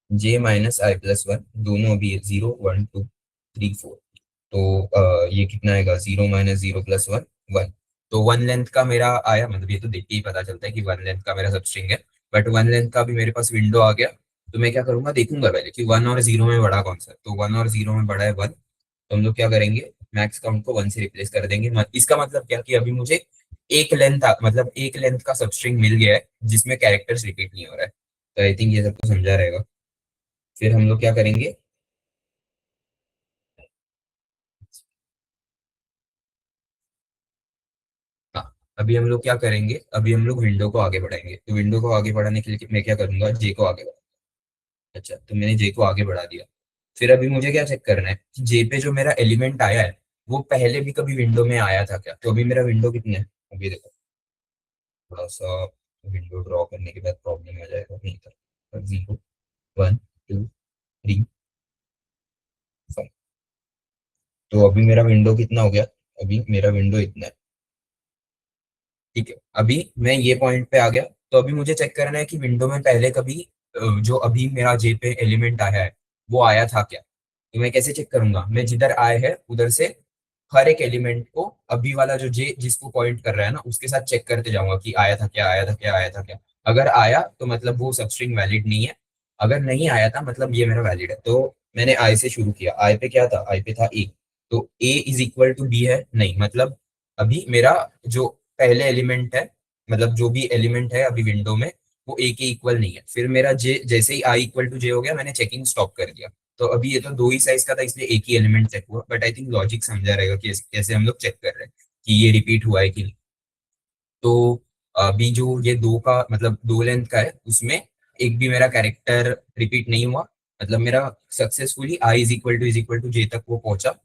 [SPEAKER 3] जे माइनस आई प्लस वन, दोनों अभी 0 1 2 3 4। तो ये कितना आएगा, 0 - 0 + 1 1। तो वन लेंथ का मेरा आया, मतलब ये तो देख के ही पता चलता है कि वन लेंथ का मेरा सब स्ट्रिंग है, बट वन लेंथ का भी मेरे पास विंडो आ गया। तो मैं क्या करूंगा, देखूंगा पहले कि 1 और 0 में बड़ा कौन सा है। तो 1 और 0 में बड़ा है 1, तो हम लोग क्या करेंगे, मैक्स काउंट को 1 से रिप्लेस कर देंगे। इसका मतलब क्या कि अभी मुझे एक लेंथ मतलब एक लेंथ का सबस्ट्रिंग मिल गया है जिसमें कैरेक्टर्स रिपीट नहीं हो रहा है। तो आई थिंक ये सबको समझा रहेगा। फिर हम लोग क्या करेंगे, हाँ, अभी हम लोग क्या करेंगे, अभी हम लोग विंडो को आगे बढ़ाएंगे। तो विंडो को आगे बढ़ाने के लिए मैं क्या करूंगा, जे को आगे बढ़ा। अच्छा, तो मैंने जे को आगे बढ़ा दिया। फिर अभी मुझे क्या चेक करना है कि जे पे जो मेरा एलिमेंट आया है वो पहले भी कभी विंडो में आया था क्या। तो अभी मेरा विंडो कितने है, अभी देखो थोड़ा सा विंडो ड्रॉ करने के बाद प्रॉब्लम आ जाएगा, नहीं था 0 1 2 3 5। तो अभी मेरा विंडो कितना हो गया, अभी मेरा विंडो इतना है, ठीक है। अभी मैं ये पॉइंट पे आ गया, तो अभी मुझे चेक करना है कि विंडो में पहले कभी जो अभी मेरा जे पे एलिमेंट आया है वो आया था क्या। तो मैं कैसे चेक करूंगा, मैं जिधर आए है उधर से हर एक एलिमेंट को अभी वाला जो जे जिसको पॉइंट कर रहा है ना उसके साथ चेक करते जाऊंगा कि आया था क्या, आया था क्या, आया था क्या। अगर आया तो मतलब वो सबस्ट्रिंग वैलिड नहीं है, अगर नहीं आया था मतलब ये मेरा वैलिड है। तो मैंने आई से शुरू किया, आई पे क्या था, आई पे था ए। तो ए इज इक्वल टू बी है नहीं, मतलब अभी मेरा जो पहले एलिमेंट है, मतलब जो भी एलिमेंट है अभी विंडो में वो ए के इक्वल नहीं है। फिर मेरा जे जैसे ही आई इक्वल टू जे हो गया मैंने चेकिंग स्टॉप कर दिया। तो अभी ये तो दो ही साइज का था इसलिए एक ही एलिमेंट चेक हुआ, बट आई थिंक लॉजिक समझा रहेगा कि कैसे हम लोग चेक कर रहे हैं कि ये रिपीट हुआ है कि नहीं। तो अभी जो ये दो का मतलब दो लेंथ का है उसमें एक भी मेरा कैरेक्टर रिपीट नहीं हुआ, मतलब मेरा successfully I is equal to J तक वो पहुंचा।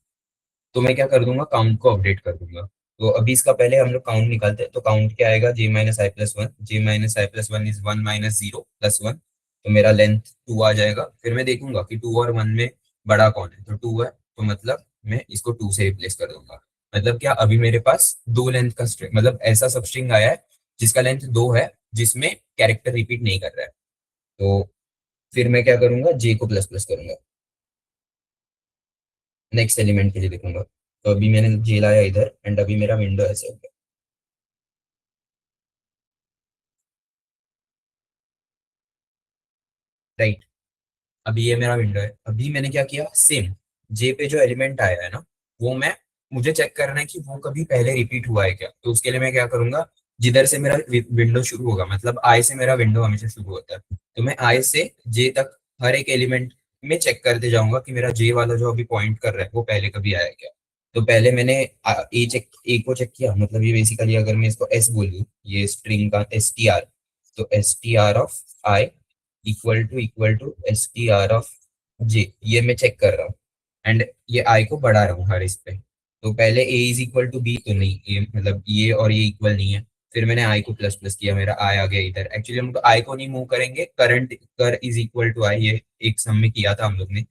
[SPEAKER 3] तो मैं क्या कर दूंगा, काउंट को अपडेट कर दूंगा। तो अभी इसका पहले हम लोग काउंट निकालते हैं, तो काउंट क्या आएगा, j - i + 1, j - i + 1 is 1 - 0 + 1। तो मेरा लेंथ 2 आ जाएगा। फिर मैं देखूंगा कि 2 और 1 में बड़ा कौन है, तो 2 है, तो मतलब मैं इसको 2 से रिप्लेस कर दूंगा। मतलब क्या, अभी मेरे पास दो लेंथ का स्ट्रिंग मतलब ऐसा सब स्ट्रिंग आया है जिसका लेंथ 2 है, जिसमें कैरेक्टर रिपीट नहीं कर रहा है। तो फिर मैं क्या करूंगा, जे को प्लस प्लस करूंगा, नेक्स्ट एलिमेंट के लिए देखूंगा। तो अभी मैंने जे लाया इधर, एंड अभी मेरा विंडो ऐसे हो गया, राइट। अभी ये मेरा विंडो है। अभी मैंने क्या किया, सेम जे पे जो एलिमेंट आया है ना वो मैं मुझे चेक करना है कि वो कभी पहले रिपीट हुआ है क्या। तो उसके लिए मैं क्या करूंगा, जिधर से मेरा विंडो शुरू होगा, मतलब आई से मेरा विंडो हमेशा शुरू होता है, तो मैं आई से जे तक हर एक एलिमेंट में चेक करते जाऊंगा कि मेरा जे वाला जो अभी पॉइंट कर रहा है वो पहले कभी आया है क्या। तो पहले मैंने ए को चेक किया, मतलब ये बेसिकली अगर मैं इसको एस बोलूँ, ये स्ट्रिंग का एस टी आर, तो S T R of I equal to S T R of J, ये मैं चेक कर रहा हूँ। एंड ये आई को बढ़ा रहा हूँ हर इस पे। तो पहले ए इज इक्वल टू बी, तो नहीं, ये मतलब ये और ये इक्वल नहीं है। फिर मैंने आई को प्लस प्लस किया, मेरा आई आ गया इधर। एक्चुअली हम लोग आई को नहीं मूव करेंगे, करंट कर इज इक्वल टू आई, ये एक सम में किया था हम लोग ने।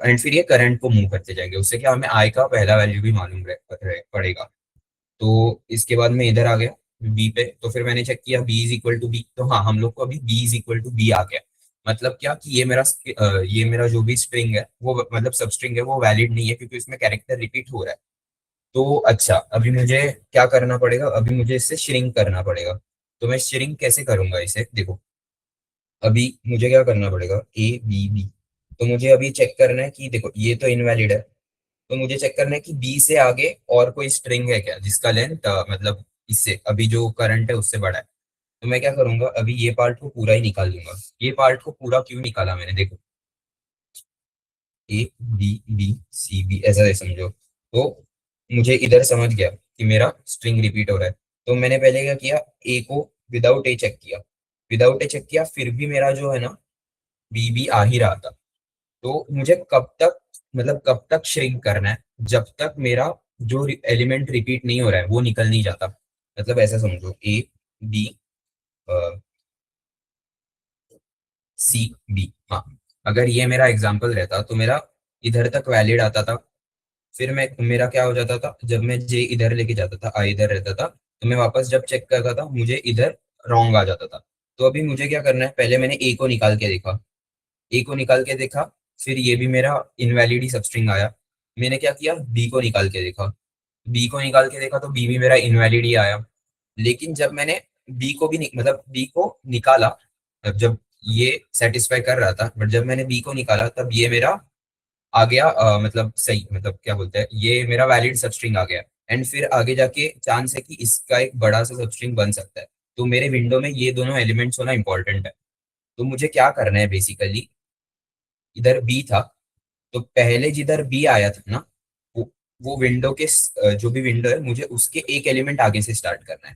[SPEAKER 3] एंड फिर ये करंट को मूव करते जाएंगे, उससे क्या हमें आई का पहला वैल्यू भी मालूम पड़ेगा। तो इसके बाद मैं इधर आ गया बी पे, तो फिर मैंने चेक किया B is equal to B, तो हाँ हम लोग को अभी B is equal to B आ गया। मतलब क्या कि ये मेरा जो भी स्ट्रिंग है वो मतलब सब स्ट्रिंग है वो वैलिड नहीं है, क्योंकि इसमें कैरेक्टर रिपीट हो रहा है। तो अच्छा, अभी मुझे क्या करना पड़ेगा, अभी मुझे इसे श्रिंक करना पड़ेगा। तो मैं श्रिंक कैसे करूंगा इसे, देखो अभी मुझे क्या करना पड़ेगा, ए बी बी। तो मुझे अभी चेक करना है कि देखो ये तो इनवैलिड है, तो मुझे चेक करना है कि बी से आगे और कोई स्ट्रिंग है क्या जिसका लेंथ मतलब इससे अभी जो करंट है उससे बड़ा है। तो मैं क्या करूंगा, अभी ये पार्ट को पूरा ही निकाल दूंगा। ये पार्ट को पूरा क्यों निकाला मैंने, देखो A B B C B ऐसा है समझो। तो मुझे इधर समझ गया कि मेरा स्ट्रिंग रिपीट हो रहा है। तो मैंने पहले क्या किया, ए को विदाउट ए चेक किया, विदाउट ए चेक किया, फिर भी मेरा जो है ना बी बी आ ही रहा था। तो मुझे कब तक मतलब कब तक श्रिंक करना है, जब तक मेरा जो एलिमेंट रिपीट नहीं हो रहा है वो निकल नहीं जाता। मतलब ऐसा समझो ए बी सी बी, हाँ अगर ये मेरा एग्जाम्पल रहता तो मेरा इधर तक वैलिड आता था। फिर मैं मेरा क्या हो जाता था, जब मैं जे इधर लेके जाता था, आई इधर रहता था, तो मैं वापस जब चेक करता था मुझे इधर रॉन्ग आ जाता था। तो अभी मुझे क्या करना है, पहले मैंने ए को निकाल के देखा, ए को निकाल के देखा, फिर ये भी मेरा इनवैलिड ही सबस्ट्रिंग आया। मैंने क्या किया, बी को निकाल के देखा, बी को निकाल के देखा तो बी भी मेरा इनवैलिड ही आया। लेकिन जब मैंने बी को भी मतलब बी को निकाला, जब ये सेटिस्फाई कर रहा था, बट जब मैंने बी को निकाला तब ये मेरा आ गया मतलब सही, मतलब क्या बोलते हैं, ये मेरा वैलिड सबस्ट्रिंग आ गया। एंड फिर आगे जाके चांस है कि इसका एक बड़ा सा सबस्ट्रिंग बन सकता है। तो मेरे विंडो में ये दोनों एलिमेंट्स होना इंपॉर्टेंट है। तो मुझे क्या करना है बेसिकली, इधर बी था, तो पहले जिधर बी आया था ना, वो विंडो के जो भी विंडो है मुझे उसके एक एलिमेंट आगे से स्टार्ट करना है।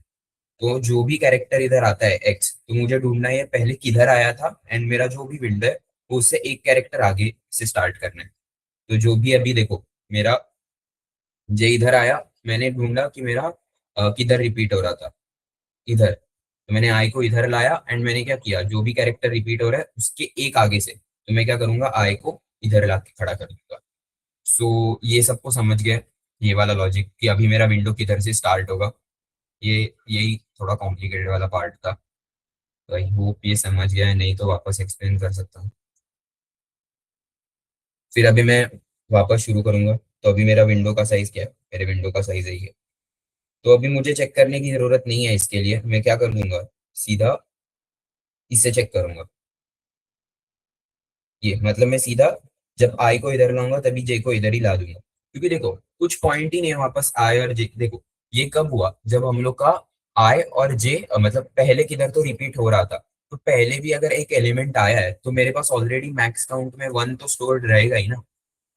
[SPEAKER 3] तो जो भी कैरेक्टर इधर आता है एक्स, तो मुझे ढूंढना है ये पहले किधर आया था, एंड मेरा जो भी विंडो है वो उससे एक कैरेक्टर आगे से स्टार्ट करना है। तो जो भी अभी देखो मेरा जे इधर आया, मैंने ढूंढा कि मेरा किधर रिपीट हो रहा था, इधर। तो मैंने आई को इधर लाया एंड मैंने क्या किया, जो भी कैरेक्टर रिपीट हो रहा है उसके एक आगे से, तो मैं क्या करूंगा, आई को इधर ला के खड़ा कर दूंगा। सो ये सबको समझ गए, ये वाला लॉजिक कि अभी मेरा विंडो किधर से स्टार्ट होगा। ये यही थोड़ा कॉम्प्लिकेटेड वाला पार्ट था, तो आई होप ये समझ गया है, नहीं तो वापस एक्सप्लेन कर सकता हूँ। फिर अभी मैं वापस शुरू करूंगा। तो अभी मेरा विंडो का साइज क्या है, मेरे विंडो का साइज है ये। तो अभी मुझे चेक करने की जरूरत नहीं है, इसके लिए मैं क्या कर दूंगा, सीधा इससे चेक करूंगा। ये मतलब मैं सीधा जब आई को इधर लाऊंगा तभी जे को इधर ही ला दूंगा, क्योंकि देखो कुछ पॉइंट ही नहीं है वापस आई और जे। देखो ये कब हुआ, जब हम लोग का आई और जे मतलब पहले किधर तो रिपीट हो रहा था। तो पहले भी अगर एक एलिमेंट आया है तो मेरे पास ऑलरेडी मैक्स काउंट में 1 तो स्टोर्ड रहेगा ही ना।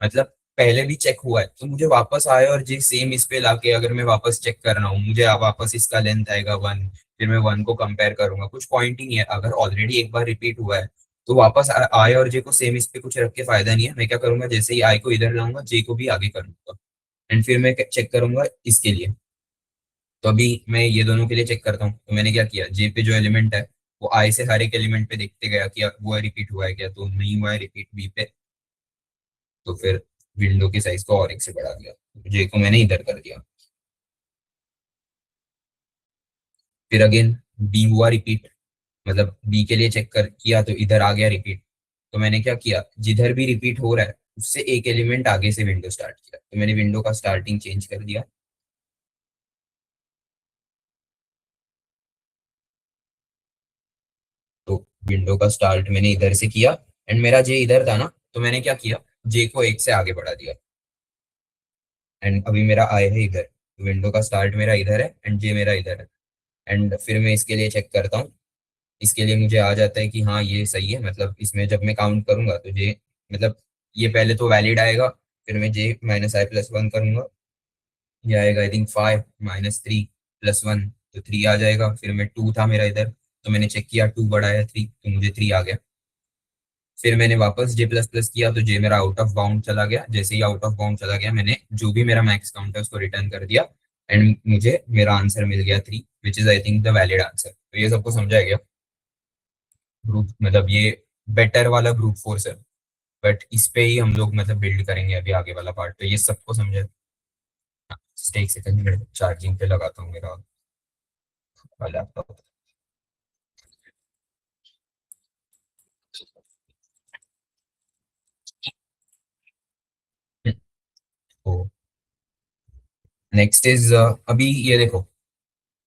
[SPEAKER 3] मतलब पहले भी चेक हुआ है, तो मुझे वापस आए और जी सेम इस पे लाके अगर मैं वापस चेक कर रहा हूँ, मुझे वापस इसका लेंथ आएगा 1, फिर मैं 1 को कंपेयर करूंगा, कुछ पॉइंट ही नहीं है। अगर ऑलरेडी एक बार रिपीट हुआ है तो वापस आई और जे को सेम इस पे कुछ रख के फायदा नहीं है। मैं क्या करूंगा, जैसे ही आई को इधर लाऊंगा जे को भी आगे कर दूंगा, एंड फिर मैं चेक करूंगा इसके लिए। तो अभी मैं ये दोनों के लिए चेक करता हूँ। तो मैंने क्या किया, जे पे जो एलिमेंट है वो आई से हर एक एलिमेंट पे देखते गया कि वो रिपीट हुआ है क्या, तो नहीं हुआ है रिपीट बी पे। तो फिर विंडो की साइज को और एक से बढ़ा दिया, जे को मैंने इधर कर दिया। फिर अगेन बी हुआ रिपीट, मतलब बी के लिए चेक कर किया तो इधर आ गया रिपीट। तो मैंने क्या किया, जिधर भी रिपीट हो रहा है उससे एक एलिमेंट आगे से विंडो स्टार्ट किया, तो मैंने विंडो का स्टार्टिंग चेंज कर दिया। तो विंडो का स्टार्ट मैंने इधर से किया, एंड मेरा जे इधर था ना, तो मैंने क्या किया, जे को एक से आगे बढ़ा दिया। एंड अभी मेरा आई है इधर, विंडो का स्टार्ट मेरा इधर है एंड जे मेरा इधर है। एंड फिर मैं इसके लिए चेक करता हूँ। इसके लिए मुझे आ जाता है कि हाँ ये सही है, मतलब इसमें जब मैं काउंट करूंगा तो जे मतलब ये पहले तो वैलिड आएगा, फिर मैं जे माइनस आई प्लस 1 करूंगा, ये आएगा आई थिंक 5 माइनस 3 प्लस 1, तो 3 आ जाएगा। फिर मैं 2 था मेरा इधर, तो मैंने चेक किया 2 बड़ा है 3, तो मुझे 3 आ गया। फिर मैंने वापस जे प्लस प्लस किया तो जे मेरा आउट ऑफ बाउंड चला गया। जैसे ही आउट ऑफ बाउंड चला गया मैंने जो भी मेरा मैक्स काउंट है उसको रिटर्न कर दिया, एंड मुझे मेरा आंसर मिल गया 3। Which is I think the valid answer. तो ये सबको समझा गया? ब्रूट मतलब ये बेटर वाला ब्रूट फोर्स है, बट इस पे ही हम लोग मतलब बिल्ड करेंगे अभी आगे वाला पार्ट। तो ये सबको समझा? एक सेकंड में चार्जिंग पे लगाता हूँ मेरा लैपटॉप। तो नेक्स्ट इज अभी ये देखो,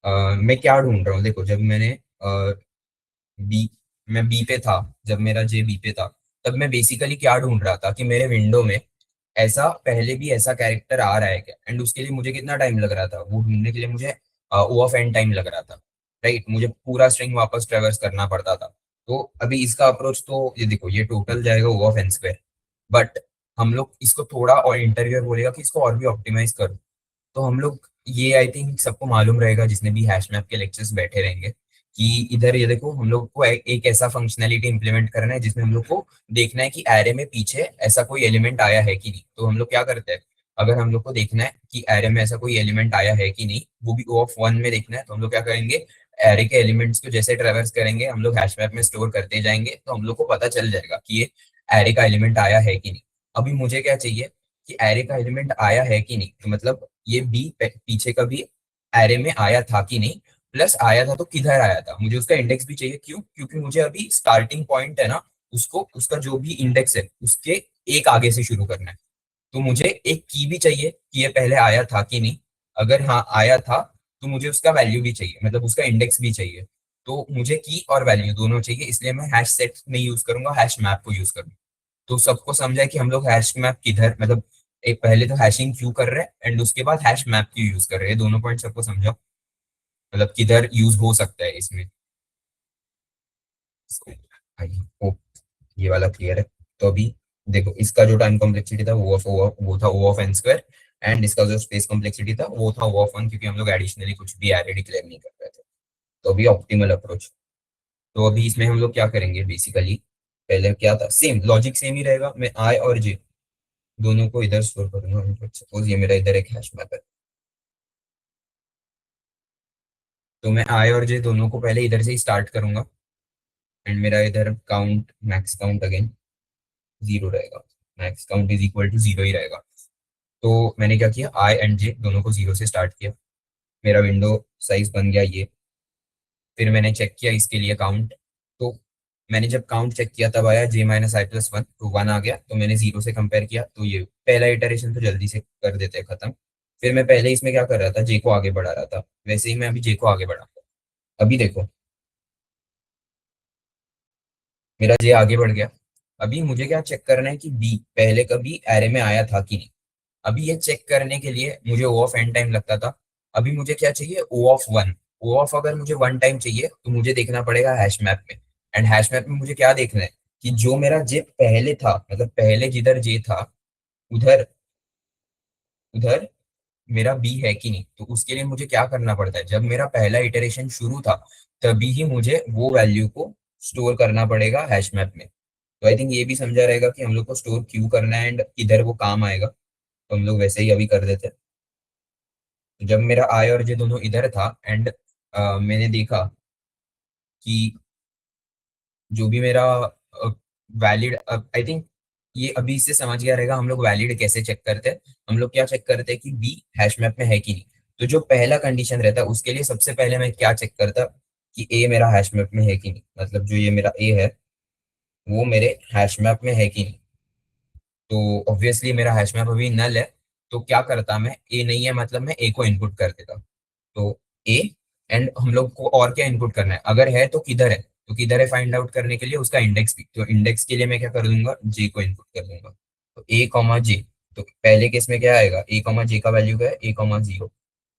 [SPEAKER 3] मैं क्या ढूंढ रहा हूँ। देखो जब मैंने बी मैं बी पे था, जब मेरा जे बी पे था, तब मैं बेसिकली क्या ढूंढ रहा था कि मेरे विंडो में ऐसा पहले भी ऐसा कैरेक्टर आ रहा है क्या। एंड उसके लिए मुझे कितना टाइम लग रहा था वो ढूंढने के लिए, मुझे ओ ऑफ एन टाइम लग रहा था, राइट। मुझे पूरा स्ट्रिंग वापस ट्रेवर्स करना पड़ता था। तो अभी इसका अप्रोच तो ये देखो, ये टोटल जाएगा ओ ऑफ एन स्क्वायर, बट हम लोग इसको थोड़ा और इंटरव्यूअर बोलेगा कि इसको और भी ऑप्टिमाइज करो। तो हम लोग ये आई थिंक सबको मालूम रहेगा जिसने भी हैश मैप के लेक्चर्स बैठे रहेंगे, कि इधर ये देखो हम लोग को एक ऐसा फंक्शनैलिटी इंप्लीमेंट करना है जिसमें हम लोग को देखना है कि एरे में पीछे ऐसा कोई एलिमेंट आया है कि नहीं। तो हम लोग क्या करते हैं, अगर हम लोग को देखना है कि एरे में ऐसा कोई एलिमेंट आया है कि नहीं, वो भी ओ ऑफ वन में देखना है, तो हम लोग क्या करेंगे, एरे के एलिमेंट्स को जैसे ट्रेवर्स करेंगे हम लोग हैश मैप में स्टोर करते जाएंगे, तो हम लोग को पता चल जाएगा कि ये एरे का एलिमेंट आया है कि नहीं। अभी मुझे क्या चाहिए कि एरे का एलिमेंट आया है कि नहीं, तो मतलब ये बी पीछे का भी एरे में आया था कि नहीं, प्लस आया था तो किधर आया था, मुझे उसका इंडेक्स भी चाहिए। क्यों? क्योंकि मुझे अभी स्टार्टिंग पॉइंट है ना, उसको उसका जो भी इंडेक्स है उसके एक आगे से शुरू करना है। तो मुझे एक की भी चाहिए कि ये पहले आया था कि नहीं। अगर हाँ आया था तो मुझे उसका वैल्यू भी चाहिए, मतलब उसका इंडेक्स भी चाहिए। तो मुझे की और वैल्यू दोनों चाहिए, इसलिए मैं हैश सेट नहीं यूज करूंगा, हैश मैप को यूज करूंगा। तो सबको समझा है कि हम लोग हैश मैप किधर, मतलब एक पहले तो हैशिंग क्यों कर रहे हैं एंड उसके बाद हैश मैप क्यों यूज कर रहे हैं, दोनों पॉइंट सबको समझा, मतलब किधर यूज हो सकता है इसमें। आई होप ये वाला क्लियर है। तो अभी देखो, इसका जो टाइम कॉम्प्लेक्सिटी था वो था O of N square, and इसका जो स्पेस कॉम्प्लेक्सिटी था वो था ओ ऑफ वन, क्योंकि हम लोग एडिशनली कुछ भी एरे डिक्लेयर नहीं कर रहे थे। तो अभी ऑप्टिमल अप्रोच। तो अभी इसमें हम लोग क्या करेंगे बेसिकली, पहले क्या था, सेम लॉजिक सेम ही रहेगा। मैं आई और जे दोनों को इधर स्टोर करूंगा। सपोज ये मेरा इधर एक हैश मैप है, तो मैं आई और जे दोनों को पहले इधर से ही स्टार्ट करूंगा, एंड मेरा इधर count, max count again zero रहेगा। Max count is equal to zero ही रहेगा। तो मैंने क्या किया, आई एंड जे दोनों को जीरो से स्टार्ट किया, मेरा विंडो साइज बन गया ये। फिर मैंने चेक किया इसके लिए काउंट, तो मैंने जब काउंट चेक किया तब आया जे माइनस आई प्लस वन, तो वन आ गया। तो मैंने जीरो से कंपेयर किया, तो ये पहला इटरेशन तो जल्दी से कर देते हैं खत्म। फिर मैं पहले इसमें क्या कर रहा था, जे को आगे बढ़ा रहा था, वैसे ही मैं अभी जे को आगे बढ़ाऊंगा। अभी देखो मेरा जे आगे बढ़ गया। अभी मुझे क्या चेक करना है कि बी पहले कभी एरे में आया था कि नहीं। अभी ये चेक करने के लिए मुझे ओ ऑफ एन टाइम लगता था, अभी मुझे क्या चाहिए, ओ ऑफ वन। ओ ऑफ अगर मुझे वन टाइम चाहिए तो मुझे देखना पड़ेगा हैश मैप में। एंड हैश मैप में मुझे क्या देखना है कि जो मेरा जे पहले था, मतलब पहले जिधर जे था उधर उधर मेरा बी है कि नहीं। तो उसके लिए मुझे क्या करना पड़ता है, जब मेरा पहला इटरेशन शुरू था तभी ही मुझे वो वैल्यू को स्टोर करना पड़ेगा हैश मैप में। तो आई थिंक ये भी समझा रहेगा कि हम लोग को स्टोर क्यों करना है एंड किधर वो काम आएगा। तो हम लोग वैसे ही अभी कर देते हैं। तो जब मेरा आई और जे दोनों इधर था एंड मैंने देखा कि जो भी मेरा वैलिड, आई थिंक ये अभी इससे समझ गया रहेगा हम लोग वैलिड कैसे चेक करते हैं। हम लोग क्या चेक करते हैं कि बी हैश मैप में है कि नहीं। तो जो पहला कंडीशन रहता है उसके लिए सबसे पहले मैं क्या चेक करता कि ए मेरा हैश मैप में है कि नहीं, मतलब जो ये मेरा ए है वो मेरे हैश मैप में है कि नहीं। तो ऑब्वियसली मेरा हैश मैप अभी नल है, तो क्या करता मैं, ए नहीं है मतलब मैं ए को इनपुट कर देता। तो ए, एंड हम लोग को और क्या इनपुट करना है, अगर है तो किधर है, तो किधर है फाइंड आउट करने के लिए उसका इंडेक्स भी। तो इंडेक्स के लिए मैं क्या कर दूंगा, जे को इनपुट कर दूंगा। तो ए कॉमा जे, तो पहले केस में क्या आएगा, ए कॉमा जे का वैल्यू क्या है, ए कॉमा जीरो।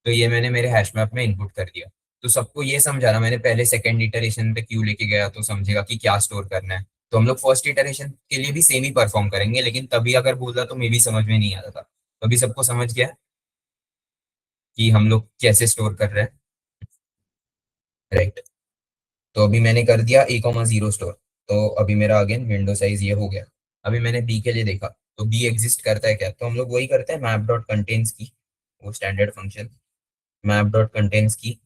[SPEAKER 3] तो ये मैंने मेरे हैश मैप में इनपुट कर दिया। तो सबको ये समझाना मैंने पहले सेकंड इटरेशन पे क्यों लेके गया, तो समझेगा कि क्या स्टोर करना है। तो हम लोग फर्स्ट इटरेशन के लिए भी सेम ही परफॉर्म करेंगे, लेकिन तभी अगर बोला तो मे भी समझ में नहीं आता था। तो अभी सबको समझ गया कि हम लोग कैसे स्टोर कर रहे हैं, राइट। तो अभी मैंने कर दिया ए कॉमा जीरो स्टोर। तो अभी मेरा अगेन विंडो साइज ये हो गया। अभी मैंने बी के लिए देखा, तो बी एग्जिस्ट करता है क्या, तो हम लोग वही करते हैं, मैप डॉट कंटेन्स की, वो standard function map dot contains की।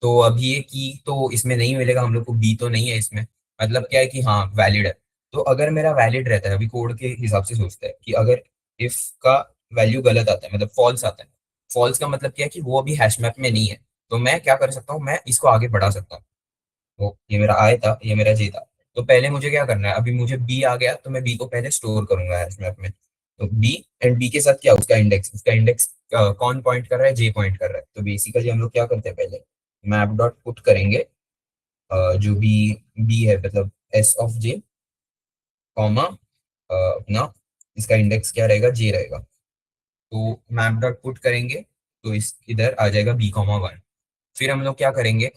[SPEAKER 3] तो अभी ये की तो इसमें नहीं मिलेगा हम लोग को, बी तो नहीं है इसमें, मतलब क्या है कि हाँ वैलिड है। तो अगर मेरा वैलिड रहता है, अभी कोड के हिसाब से सोचते हैं कि अगर इफ का वैल्यू गलत आता है, मतलब फॉल्स आता है, फॉल्स का मतलब क्या है कि वो अभी हैश मैप में नहीं है, तो मैं क्या कर सकता हूँ, मैं इसको आगे बढ़ा सकता हूँ। तो ये मेरा आई था, ये मेरा जे था। तो पहले मुझे क्या करना है, अभी मुझे बी आ गया तो मैं बी को पहले स्टोर करूंगा हैश मैप में। तो बी एंड बी के साथ क्या, उसका इंडेक्स कौन पॉइंट कर रहा है, जे पॉइंट कर रहा है। तो बेसिकली हम लोग क्या करते हैं, पहले मैप डॉट पुट करेंगे जो भी बी है, मतलब एस ऑफ जे कॉमा अपना इसका इंडेक्स क्या रहेगा, जे रहेगा। तो मैप डॉट पुट करेंगे तो इस इधर आ जाएगा बी कॉमा वन। फिर हम लोग क्या करेंगे,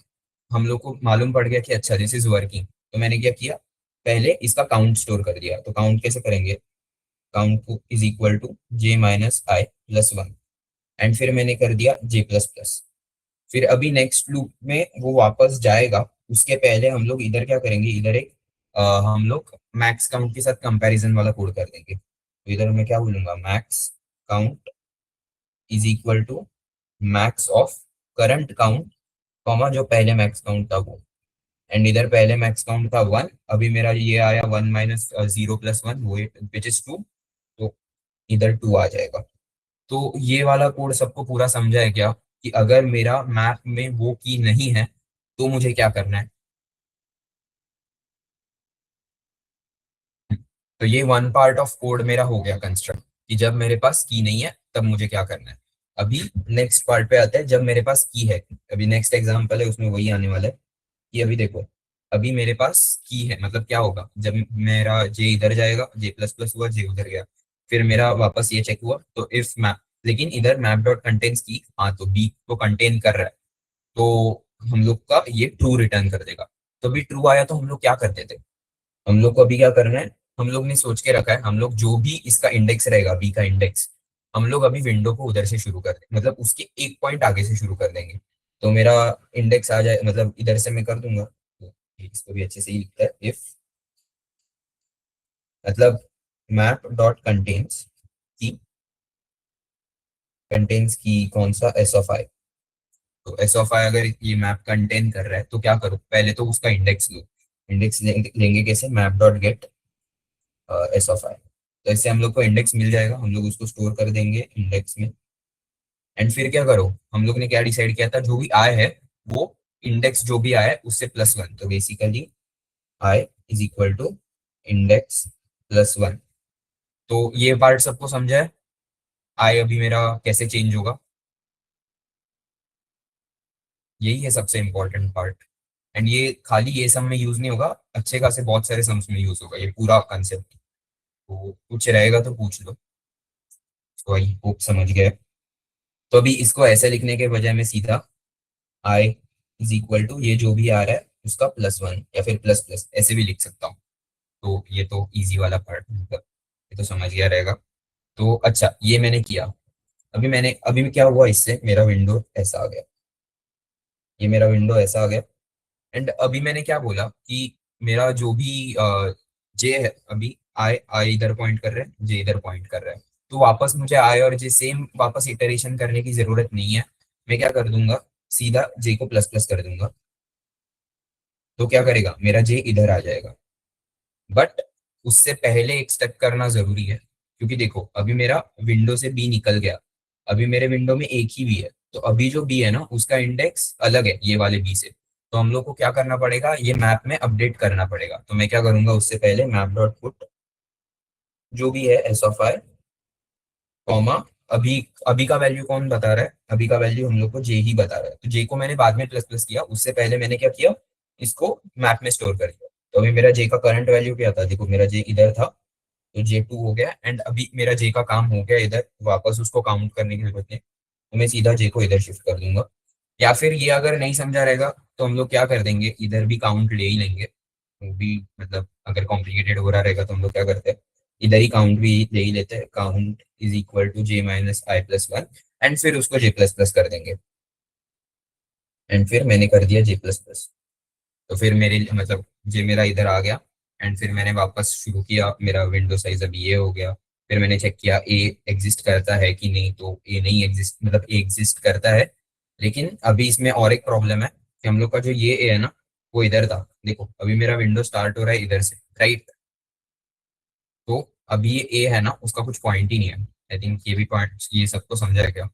[SPEAKER 3] हम लोग को मालूम पड़ गया कि अच्छा दिस इज वर्किंग, तो मैंने क्या किया, पहले इसका काउंट स्टोर कर दिया। तो काउंट कैसे करेंगे, काउंट को is equal to J minus I plus one, and फिर मैंने कर दिया जे प्लस प्लस। फिर अभी नेक्स्ट लूप में वो वापस जाएगा, उसके पहले हम लोग इधर क्या करेंगे, इधर एक हम लोग मैक्स काउंट के साथ कंपैरिजन वाला कोड कर देंगे। तो इधर मैं क्या बोलूंगा, max count is equal to max of current count comma जो पहले मैक्स काउंट था वो, एंड इधर पहले मैक्स काउंट था वन, अभी मेरा ये आया one minus zero plus one, वो विच इज टू। तो इधर टू आ जाएगा। तो ये वाला कोड सबको पूरा समझा है क्या, कि अगर मेरा मैप में वो की नहीं है तो मुझे क्या करना है। तो ये वन पार्ट ऑफ कोड मेरा हो गया कंस्ट्रक्ट, कि जब मेरे पास की नहीं है तब मुझे क्या करना है। अभी नेक्स्ट पार्ट पे आते हैं, जब मेरे पास की है। अभी नेक्स्ट एग्जांपल है उसमें वही आने वाला है, कि अभी देखो, अभी मेरे पास की है, मतलब क्या होगा, जब मेरा जे इधर जाएगा, जे प्लस प्लस हुआ, जे उधर गया, फिर मेरा वापस ये चेक हुआ, तो इफ मैप, लेकिन इधर मैप डॉट कंटेन्स की, हाँ तो बी को कंटेन कर रहा है, तो हम लोग का ये ट्रू रिटर्न कर देगा। तो अभी ट्रू आया तो हम लोग क्या करते थे, हम लोग को अभी क्या करना है, हम लोग ने सोच के रखा है, हम लोग जो भी इसका इंडेक्स रहेगा, बी का इंडेक्स, हम लोग अभी विंडो को उधर से शुरू कर दें, मतलब उसके एक पॉइंट आगे से शुरू कर देंगे। तो मेरा इंडेक्स आ जाए, मतलब इधर से मैं कर दूंगा, तो इसको भी अच्छे से ही लिखता है, इफ मतलब मैप डॉट कंटेन्स की कौन सा, एस ऑफ आई। तो एस ऑफ आई अगर ये मैप कंटेन कर रहा है तो क्या करो, पहले तो उसका इंडेक्स लो। इंडेक्स लेंगे कैसे, map dot get S of I. तो इससे हम लोग को इंडेक्स मिल जाएगा, हम लोग उसको स्टोर कर देंगे इंडेक्स में। एंड फिर क्या करो, हम लोग ने क्या डिसाइड किया था, जो भी आय है वो इंडेक्स जो भी आया है उससे प्लस वन। तो basically I is equal to index plus one. तो ये पार्ट सबको समझा है, आई अभी मेरा कैसे चेंज होगा, यही है सबसे इंपॉर्टेंट पार्ट। एंड ये खाली ये सम में यूज नहीं होगा, अच्छे खासे बहुत सारे सम्स में यूज होगा ये पूरा कंसेप्ट। तो कुछ रहेगा तो पूछ लो। तो आई होप समझ गए। तो अभी इसको ऐसे लिखने के बजाय मैं सीधा आई इज इक्वल टू ये जो भी आ रहा है उसका प्लस वन या फिर प्लस प्लस ऐसे भी लिख सकता हूँ। तो ये तो इजी वाला पार्ट, मतलब ये तो समझ गया रहेगा। तो अच्छा ये मैंने किया। अभी क्या हुआ, इससे मेरा विंडो ऐसा आ गया, ये मेरा विंडो ऐसा आ गया। एंड अभी मैंने क्या बोला कि मेरा जो भी जे है, अभी आई आई इधर पॉइंट कर रहा है, जे इधर पॉइंट कर रहा है, तो वापस मुझे आई और जे सेम वापस इटरेशन करने की जरूरत नहीं है। मैं क्या कर दूंगा, सीधा जे को प्लस प्लस कर दूंगा। तो क्या करेगा, मेरा जे इधर आ जाएगा। बट उससे पहले एक स्टेप करना जरूरी है, क्योंकि देखो अभी मेरा विंडो से बी निकल गया, अभी मेरे विंडो में एक ही बी है, तो अभी जो बी है ना उसका इंडेक्स अलग है ये वाले बी से। तो हम लोग को क्या करना पड़ेगा, ये मैप में अपडेट करना पड़ेगा। तो मैं क्या करूंगा, उससे पहले मैप डॉट पुट जो भी है एस ऑफ आई कॉमा, अभी अभी का वैल्यू कौन बता रहा है, अभी का वैल्यू हम लोग को जे ही बता रहा है। तो जे को मैंने बाद में प्लस प्लस किया, उससे पहले मैंने क्या किया, इसको मैप में स्टोर कर दिया। तो अभी मेरा जे का करंट वैल्यू क्या था, देखो मेरा जे इधर था, तो जे टू हो गया। एंड अभी मेरा जे का काम हो गया इधर, वापस उसको काउंट करने की जरूरत नहीं, तो मैं सीधा जे को इधर शिफ्ट कर दूंगा। या फिर ये अगर नहीं समझा रहेगा तो हम लोग क्या कर देंगे, इधर भी काउंट ले ही लेंगे। वो भी मतलब अगर कॉम्प्लिकेटेड हो रहा रहेगा तो हम लोग क्या करते हैं, इधर ही काउंट भी ले ही लेते हैं, count is equal to J minus I plus one, and फिर उसको जे प्लस प्लस कर देंगे। एंड फिर मैंने कर दिया जे प्लस प्लस। तो फिर मेरे मतलब जे मेरा इधर आ गया। एंड फिर मैंने वापस शुरू किया, मेरा विंडो साइज अभी ये हो गया। फिर मैंने चेक किया ए एग्जिस्ट करता है कि नहीं, तो ए नहीं एग्जिस्ट, मतलब ए एग्जिस्ट करता है, लेकिन अभी इसमें और एक प्रॉब्लम है। कि हम लोग का जो ये ए है ना वो इधर था। देखो अभी मेरा विंडो स्टार्ट हो रहा है इधर से, राइट। तो अभी ये ए है ना उसका कुछ पॉइंट ही नहीं है। आई थिंक ये भी पॉइंट, ये सबको समझा है क्या?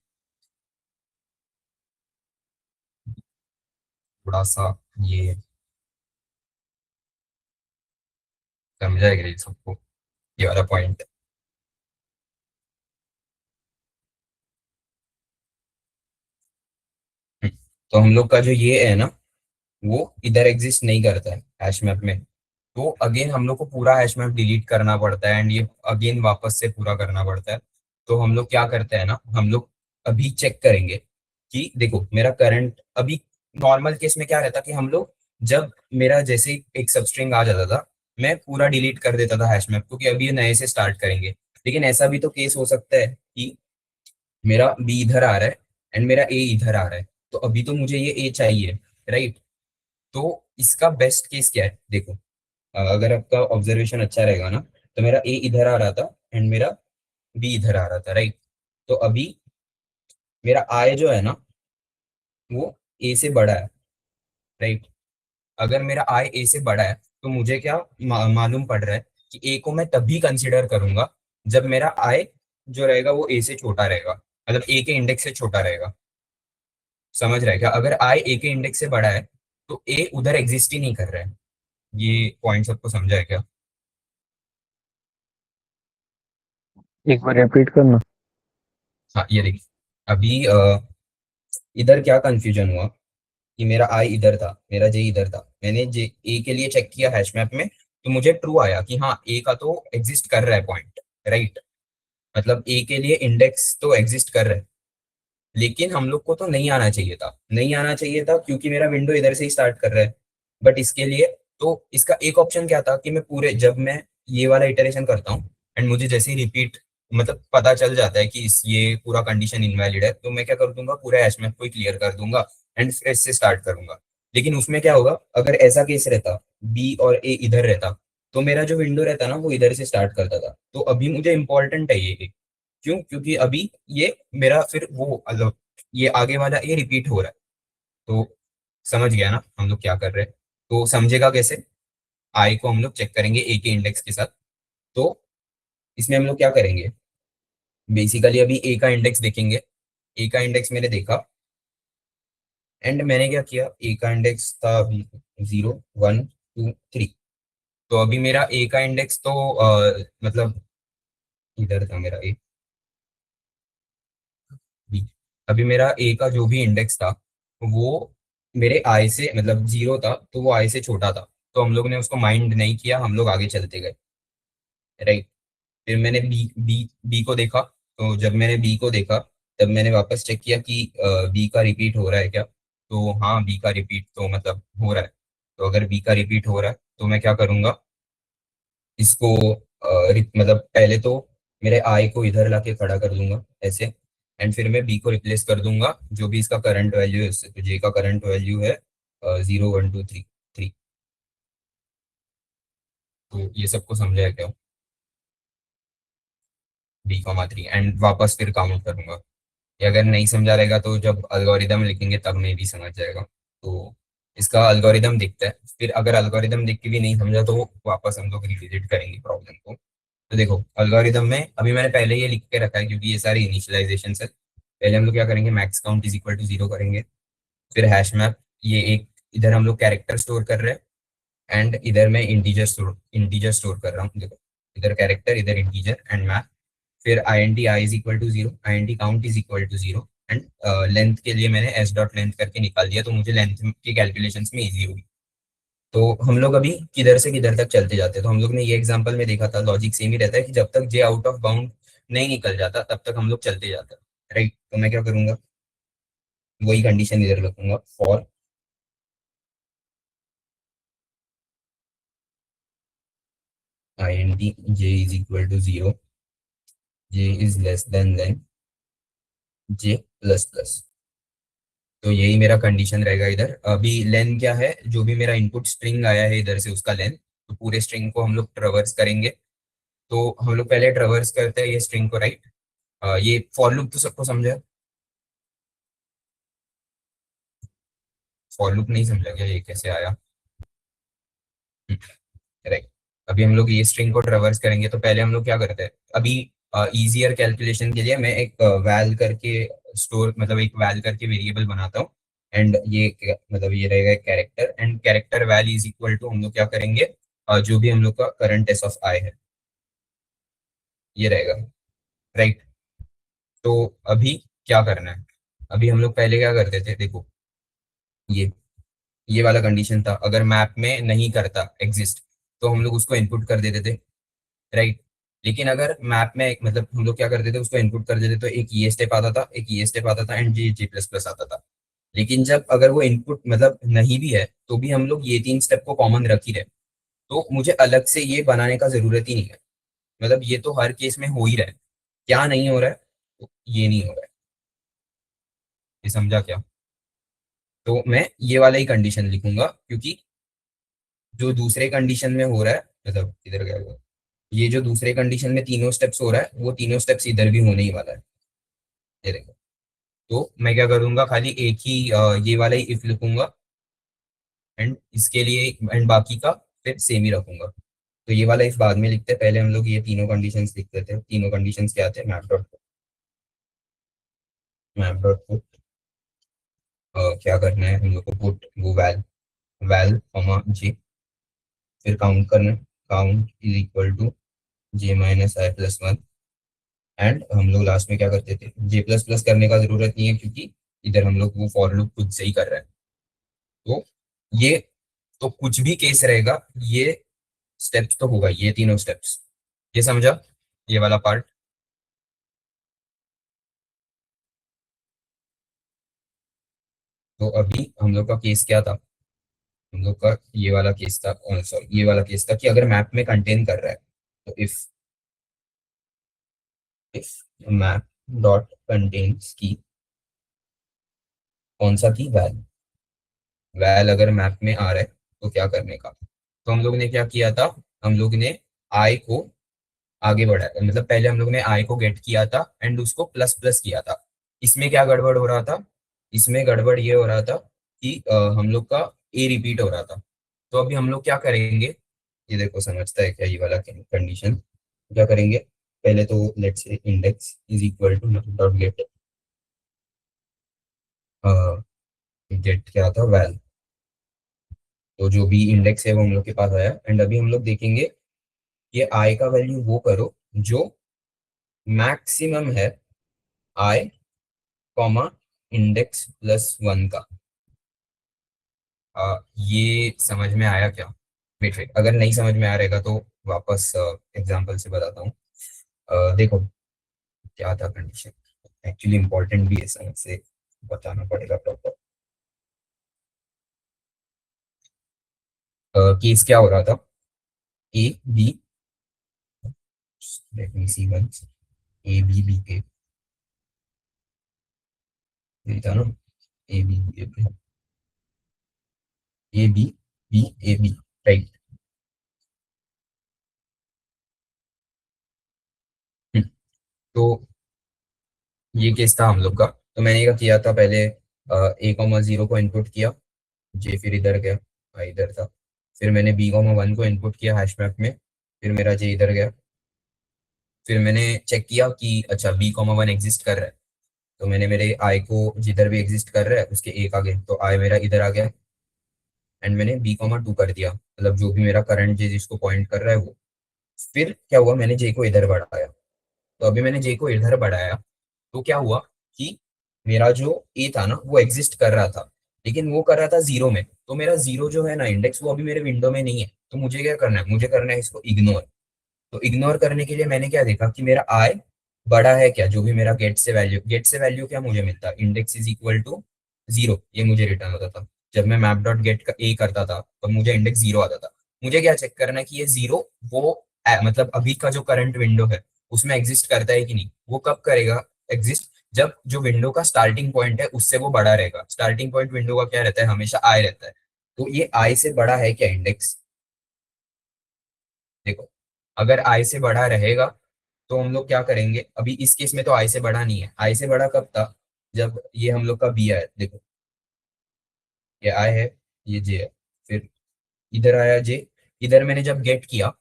[SPEAKER 3] थोड़ा सा ये समझा है क्या ये सबको, ये वाला पॉइंट? तो हम लोग का जो ये है ना वो इधर एग्जिस्ट नहीं करता है हैश मैप में। तो अगेन हम लोग को पूरा हैश मैप डिलीट करना पड़ता है एंड ये अगेन वापस से पूरा करना पड़ता है। तो हम लोग क्या करते हैं ना, हम लोग अभी चेक करेंगे कि देखो मेरा करंट अभी, नॉर्मल केस में क्या रहता कि हम लोग जब मेरा जैसे ही एक सबस्ट्रिंग आ जाता था मैं पूरा डिलीट कर देता था हैश मैप, क्योंकि अभी ये नए से स्टार्ट करेंगे। लेकिन ऐसा भी तो केस हो सकता है कि मेरा बी इधर आ रहा है एंड मेरा ए इधर आ रहा है, तो अभी तो मुझे ये ए चाहिए, राइट। तो इसका बेस्ट केस क्या है देखो, अगर आपका ऑब्जर्वेशन अच्छा रहेगा ना, तो मेरा ए इधर आ रहा था एंड मेरा बी इधर आ रहा था, राइट। तो अभी मेरा आई जो है ना वो ए से बड़ा है, राइट। अगर मेरा आई ए से बड़ा है तो मुझे क्या मालूम पड़ रहा है कि ए को मैं तभी कंसिडर करूंगा जब मेरा आई जो रहेगा वो ए से छोटा रहेगा, मतलब ए के इंडेक्स से छोटा रहेगा। समझ रहा है क्या? अगर आई ए के इंडेक्स से बड़ा है तो ए उधर एग्जिस्ट ही नहीं कर रहा है। ये पॉइंट सबको समझा है क्या?
[SPEAKER 4] एक बार रिपीट करना।
[SPEAKER 3] हाँ ये देखिए, अभी इधर क्या कंफ्यूजन हुआ कि मेरा आई इधर था, मेरा जे इधर था, मैंने जे ए के लिए चेक किया हैश मैप में तो मुझे ट्रू आया कि हाँ ए का तो एग्जिस्ट कर रहा है पॉइंट, राइट। मतलब ए के लिए इंडेक्स तो एग्जिस्ट कर रहा है। लेकिन हम लोग को तो नहीं आना चाहिए था, नहीं आना चाहिए था क्योंकि मेरा विंडो इधर से ही स्टार्ट कर रहा है। बट इसके लिए तो इसका एक ऑप्शन क्या था कि मैं पूरे, जब मैं ये वाला इटरेशन करता हूँ एंड मुझे जैसे ही रिपीट मतलब पता चल जाता है कि इस ये पूरा कंडीशन इनवैलिड है, तो मैं क्या कर दूंगा, पूरा हैश मैप को क्लियर कर दूंगा एंड फ्रेश से स्टार्ट करूंगा। लेकिन उसमें क्या होगा, अगर ऐसा केस रहता बी और ए इधर रहता तो मेरा जो विंडो रहता ना वो इधर से स्टार्ट करता था। तो अभी मुझे इंपॉर्टेंट है ये, क्यों? क्योंकि अभी ये मेरा फिर वो मतलब ये आगे वाला ये रिपीट हो रहा है। तो समझ गया ना हम लोग क्या कर रहे हैं? तो समझेगा कैसे? आई को हम लोग चेक करेंगे ए के इंडेक्स के साथ। तो इसमें हम लोग क्या करेंगे, बेसिकली अभी ए का इंडेक्स देखेंगे। ए का इंडेक्स मैंने देखा एंड मैंने क्या किया, ए का इंडेक्स था अभी 0 1 2 3। तो अभी मेरा ए का इंडेक्स तो मतलब इधर था मेरा ए बी। अभी मेरा ए का जो भी इंडेक्स था वो मेरे आई से मतलब 0 था, तो वो आई से छोटा था। तो हम लोग ने उसको माइंड नहीं किया, हम लोग आगे चलते गए, राइट। फिर मैंने बी को देखा। तो जब मैंने बी को देखा तब मैंने वापस चेक किया कि बी का रिपीट हो रहा है क्या। तो हाँ बी का रिपीट तो मतलब हो रहा है। तो अगर बी का रिपीट हो रहा है तो मैं क्या करूंगा, इसको मतलब पहले तो मेरे आई को इधर लाके खड़ा कर दूंगा ऐसे, एंड फिर मैं बी को रिप्लेस कर दूंगा जो भी इसका करंट वैल्यू है उससे। तो जे का करंट वैल्यू है 0 1 2 3 3। तो ये सबको समझा है क्या? B, 3 एंड वापस फिर काउंट करूंगा। ये अगर नहीं समझा रहेगा तो जब एल्गोरिदम लिखेंगे तब में भी समझ जाएगा। तो इसका एल्गोरिदम दिखता है, फिर अगर एल्गोरिदम दिख के भी नहीं समझा तो वापस हम लोग रिविजिट करेंगे प्रॉब्लम को। तो देखो एल्गोरिदम में अभी मैंने पहले ये लिख के रखा है क्योंकि ये सारी इनिशियलाइजेशन है। पहले हम लोग क्या करेंगे, max count is equal to 0 करेंगे। फिर हैश मैप, ये एक इधर हम लोग कैरेक्टर स्टोर कर रहे हैं एंड इधर मैं इंटीजर स्टोर कर रहा हूँ। देखो इधर कैरेक्टर इधर इंटीजर एंड मैप। फिर I is equal to 0, I count is equal to 0 and length के लिए मैंने एस डॉट लेंथ करके निकाल दिया, तो मुझे लेंथ की कैलकुलेशंस में इजी होगी। तो हम लोग अभी किधर से किधर तक चलते जाते हैं। तो हम लोग ने ये एग्जांपल में देखा था लॉजिक सेम ही रहता है कि जब तक जे आउट ऑफ बाउंड नहीं निकल जाता तब तक हम लोग चलते जाते हैं, राइट। तो मैं क्या करूंगा, वही कंडीशन इधर रखूंगा, for I N T J is equal to 0, J is less than J plus plus. तो यही मेरा कंडीशन रहेगा इधर। अभी लेंथ क्या है, जो भी मेरा इनपुट स्ट्रिंग आया है इधर से उसका लेंथ। तो पूरे स्ट्रिंग को हम लोग ट्रेवर्स करेंगे। तो हम लोग पहले ट्रेवर्स करते हैं ये स्ट्रिंग को, राइट। ये फॉर लूप तो सबको समझा है। फॉर लूप नहीं समझा क्या, ये कैसे आया? राइट, अभी हम लोग ये स्ट्रिंग को ट्रेवर्स करेंगे तो पहले हम लोग क्या करते हैं, अभी इजियर कैलकुलेशन के लिए मैं एक वैल करके स्टोर, मतलब एक वैल करके वेरिएबल बनाता हूँ, एंड ये मतलब ये रहेगा एक character, and character val is equal to हम लोग क्या करेंगे, जो भी हम लोग का करंट एस ऑफ आई है ये रहेगा। राइट, तो अभी क्या करना है, अभी हम लोग पहले क्या करते थे, देखो ये वाला कंडीशन था, अगर मैप में नहीं करता एग्जिस्ट तो हम लोग उसको इनपुट कर देते थे। राइट, लेकिन अगर मैप में मतलब हम लोग क्या करते थे, उसको इनपुट कर देते तो एक ये स्टेप आता था, एक ये स्टेप आता था, एंड जी प्लस प्लस आता था। लेकिन जब अगर वो इनपुट मतलब नहीं भी है तो भी हम लोग ये तीन स्टेप को कॉमन रख ही रहे, तो मुझे अलग से ये बनाने का जरूरत ही नहीं है, मतलब ये तो हर केस में हो ही रहा है। क्या नहीं हो रहा है, तो ये नहीं हो रहा है, ये समझा क्या? तो मैं ये वाला ही कंडीशन लिखूंगा, क्योंकि जो दूसरे कंडीशन में हो रहा है, मतलब इधर क्या हुआ, ये जो दूसरे कंडीशन में तीनों स्टेप्स हो रहा है वो तीनों स्टेप्स इधर भी होने ही वाला है। ये देखो, तो मैं क्या करूंगा, खाली एक ही ये वाला ही इफ लिखूंगा, एंड इसके लिए एंड बाकी का फिर सेम ही रखूंगा। तो ये वाला इफ बाद में लिखते हैं, पहले हम लोग ये तीनों कंडीशंस लिखते थे। तीनों कंडीशंस क्या थे, मैप डॉट पुट क्या करना है हम लोग को, पुट वो वैल वैल कॉमा जी, फिर काउंट करना, count is equal to J minus I plus one, and हम लोग लास्ट में क्या करते थे, जे प्लस प्लस करने का जरूरत नहीं है क्योंकि इधर हम लोग वो फॉर लूप खुद से ही कर रहे हैं। तो ये तो कुछ भी केस रहेगा, ये स्टेप्स तो होगा, ये तीनों स्टेप्स, ये समझा ये वाला पार्ट? तो अभी हम लोग का केस क्या था, हम लोग का ये वाला केस था, सॉरी ये वाला केस था कि अगर मैप में कंटेन कर रहा है, तो इफ मैप डॉट कंटेन्स की, कौन सा की, वैल, वैल अगर मैप में आ रहा है तो क्या करने का। तो हम लोग ने क्या किया था, हम लोग ने आई को आगे बढ़ाया, मतलब पहले हम लोग ने आई को गेट किया था एंड उसको प्लस प्लस किया था। इसमें क्या गड़बड़ हो रहा था, इसमें गड़बड़ ये हो रहा था कि हम लोग का ए रिपीट हो रहा था। तो अभी हम लोग क्या करेंगे, ये देखो समझता है क्या ये वाला कंडीशन, क्या करेंगे, पहले तो let's say index is equal to dot get, get क्या था, वैल, तो जो भी इंडेक्स है वो हम लोग के पास आया, एंड अभी हम लोग देखेंगे ये आई का वैल्यू वो करो जो मैक्सिमम है आई कॉमा इंडेक्स प्लस वन का। ये समझ में आया क्या? वेट वेट, अगर नहीं समझ में आ रहेगा तो वापस एग्जांपल से बताता हूँ। देखो क्या था कंडीशन, एक्चुअली इंपॉर्टेंट भी है, समझ से बताना पड़ेगा प्रॉपर। केस क्या हो रहा था, A B, let me see once, A B B A, यही था ना, A B B A B B A B, right. तो ये केस था हम लोग का, तो मैंने क्या किया था, पहले ए कॉमा जीरो को इनपुट किया, जे फिर इधर गया, आई इधर था, फिर मैंने बी कॉमा वन को इनपुट किया हैश मैप में, फिर मेरा जे इधर गया, फिर मैंने चेक किया कि अच्छा बी कॉमा वन एग्जिस्ट कर रहा है, तो मैंने मेरे आई को जिधर भी एग्जिस्ट कर रहा है उसके एक आगे, तो आई मेरा इधर आ गया, एंड मैंने बी कॉमा टू कर दिया, मतलब जो भी मेरा करंट जे जिसको पॉइंट कर रहा है वो। फिर क्या हुआ, मैंने जे को इधर बढ़ाया, तो अभी मैंने जे को इधर बढ़ाया तो क्या हुआ कि मेरा जो ए था ना वो एग्जिस्ट कर रहा था, लेकिन वो कर रहा था जीरो में, तो मेरा जीरो जो है ना इंडेक्स, वो अभी मेरे विंडो में नहीं है, तो मुझे क्या करना है, मुझे करना है इसको इग्नोर। तो इग्नोर करने के लिए मैंने क्या देखा कि मेरा आई बड़ा है क्या, जो भी मेरा गेट से वैल्यू क्या मुझे मिलता, index is equal to zero, ये मुझे रिटर्न होता था। जब मैं मैप डॉट गेट का ए करता था तो मुझे इंडेक्स जीरो आता था। मुझे क्या चेक करना है कि ये जीरो वो मतलब अभी का जो करंट विंडो है उसमें एग्जिस्ट करता है कि नहीं। वो कब करेगा एग्जिस्ट, जब जो विंडो का स्टार्टिंग पॉइंट है उससे वो बड़ा रहेगा। स्टार्टिंग पॉइंट विंडो का क्या रहता है, हमेशा आई रहता है, तो ये आई से बड़ा है क्या इंडेक्स, देखो अगर आई से बड़ा रहेगा तो हम लोग क्या करेंगे, अभी इस केस में तो आई से बड़ा नहीं है, आई से बड़ा कब था, जब ये हम लोग का बी आया, देखो ये आई है, ये जे है, फिर इधर आया जे, इधर मैंने जब गेट किया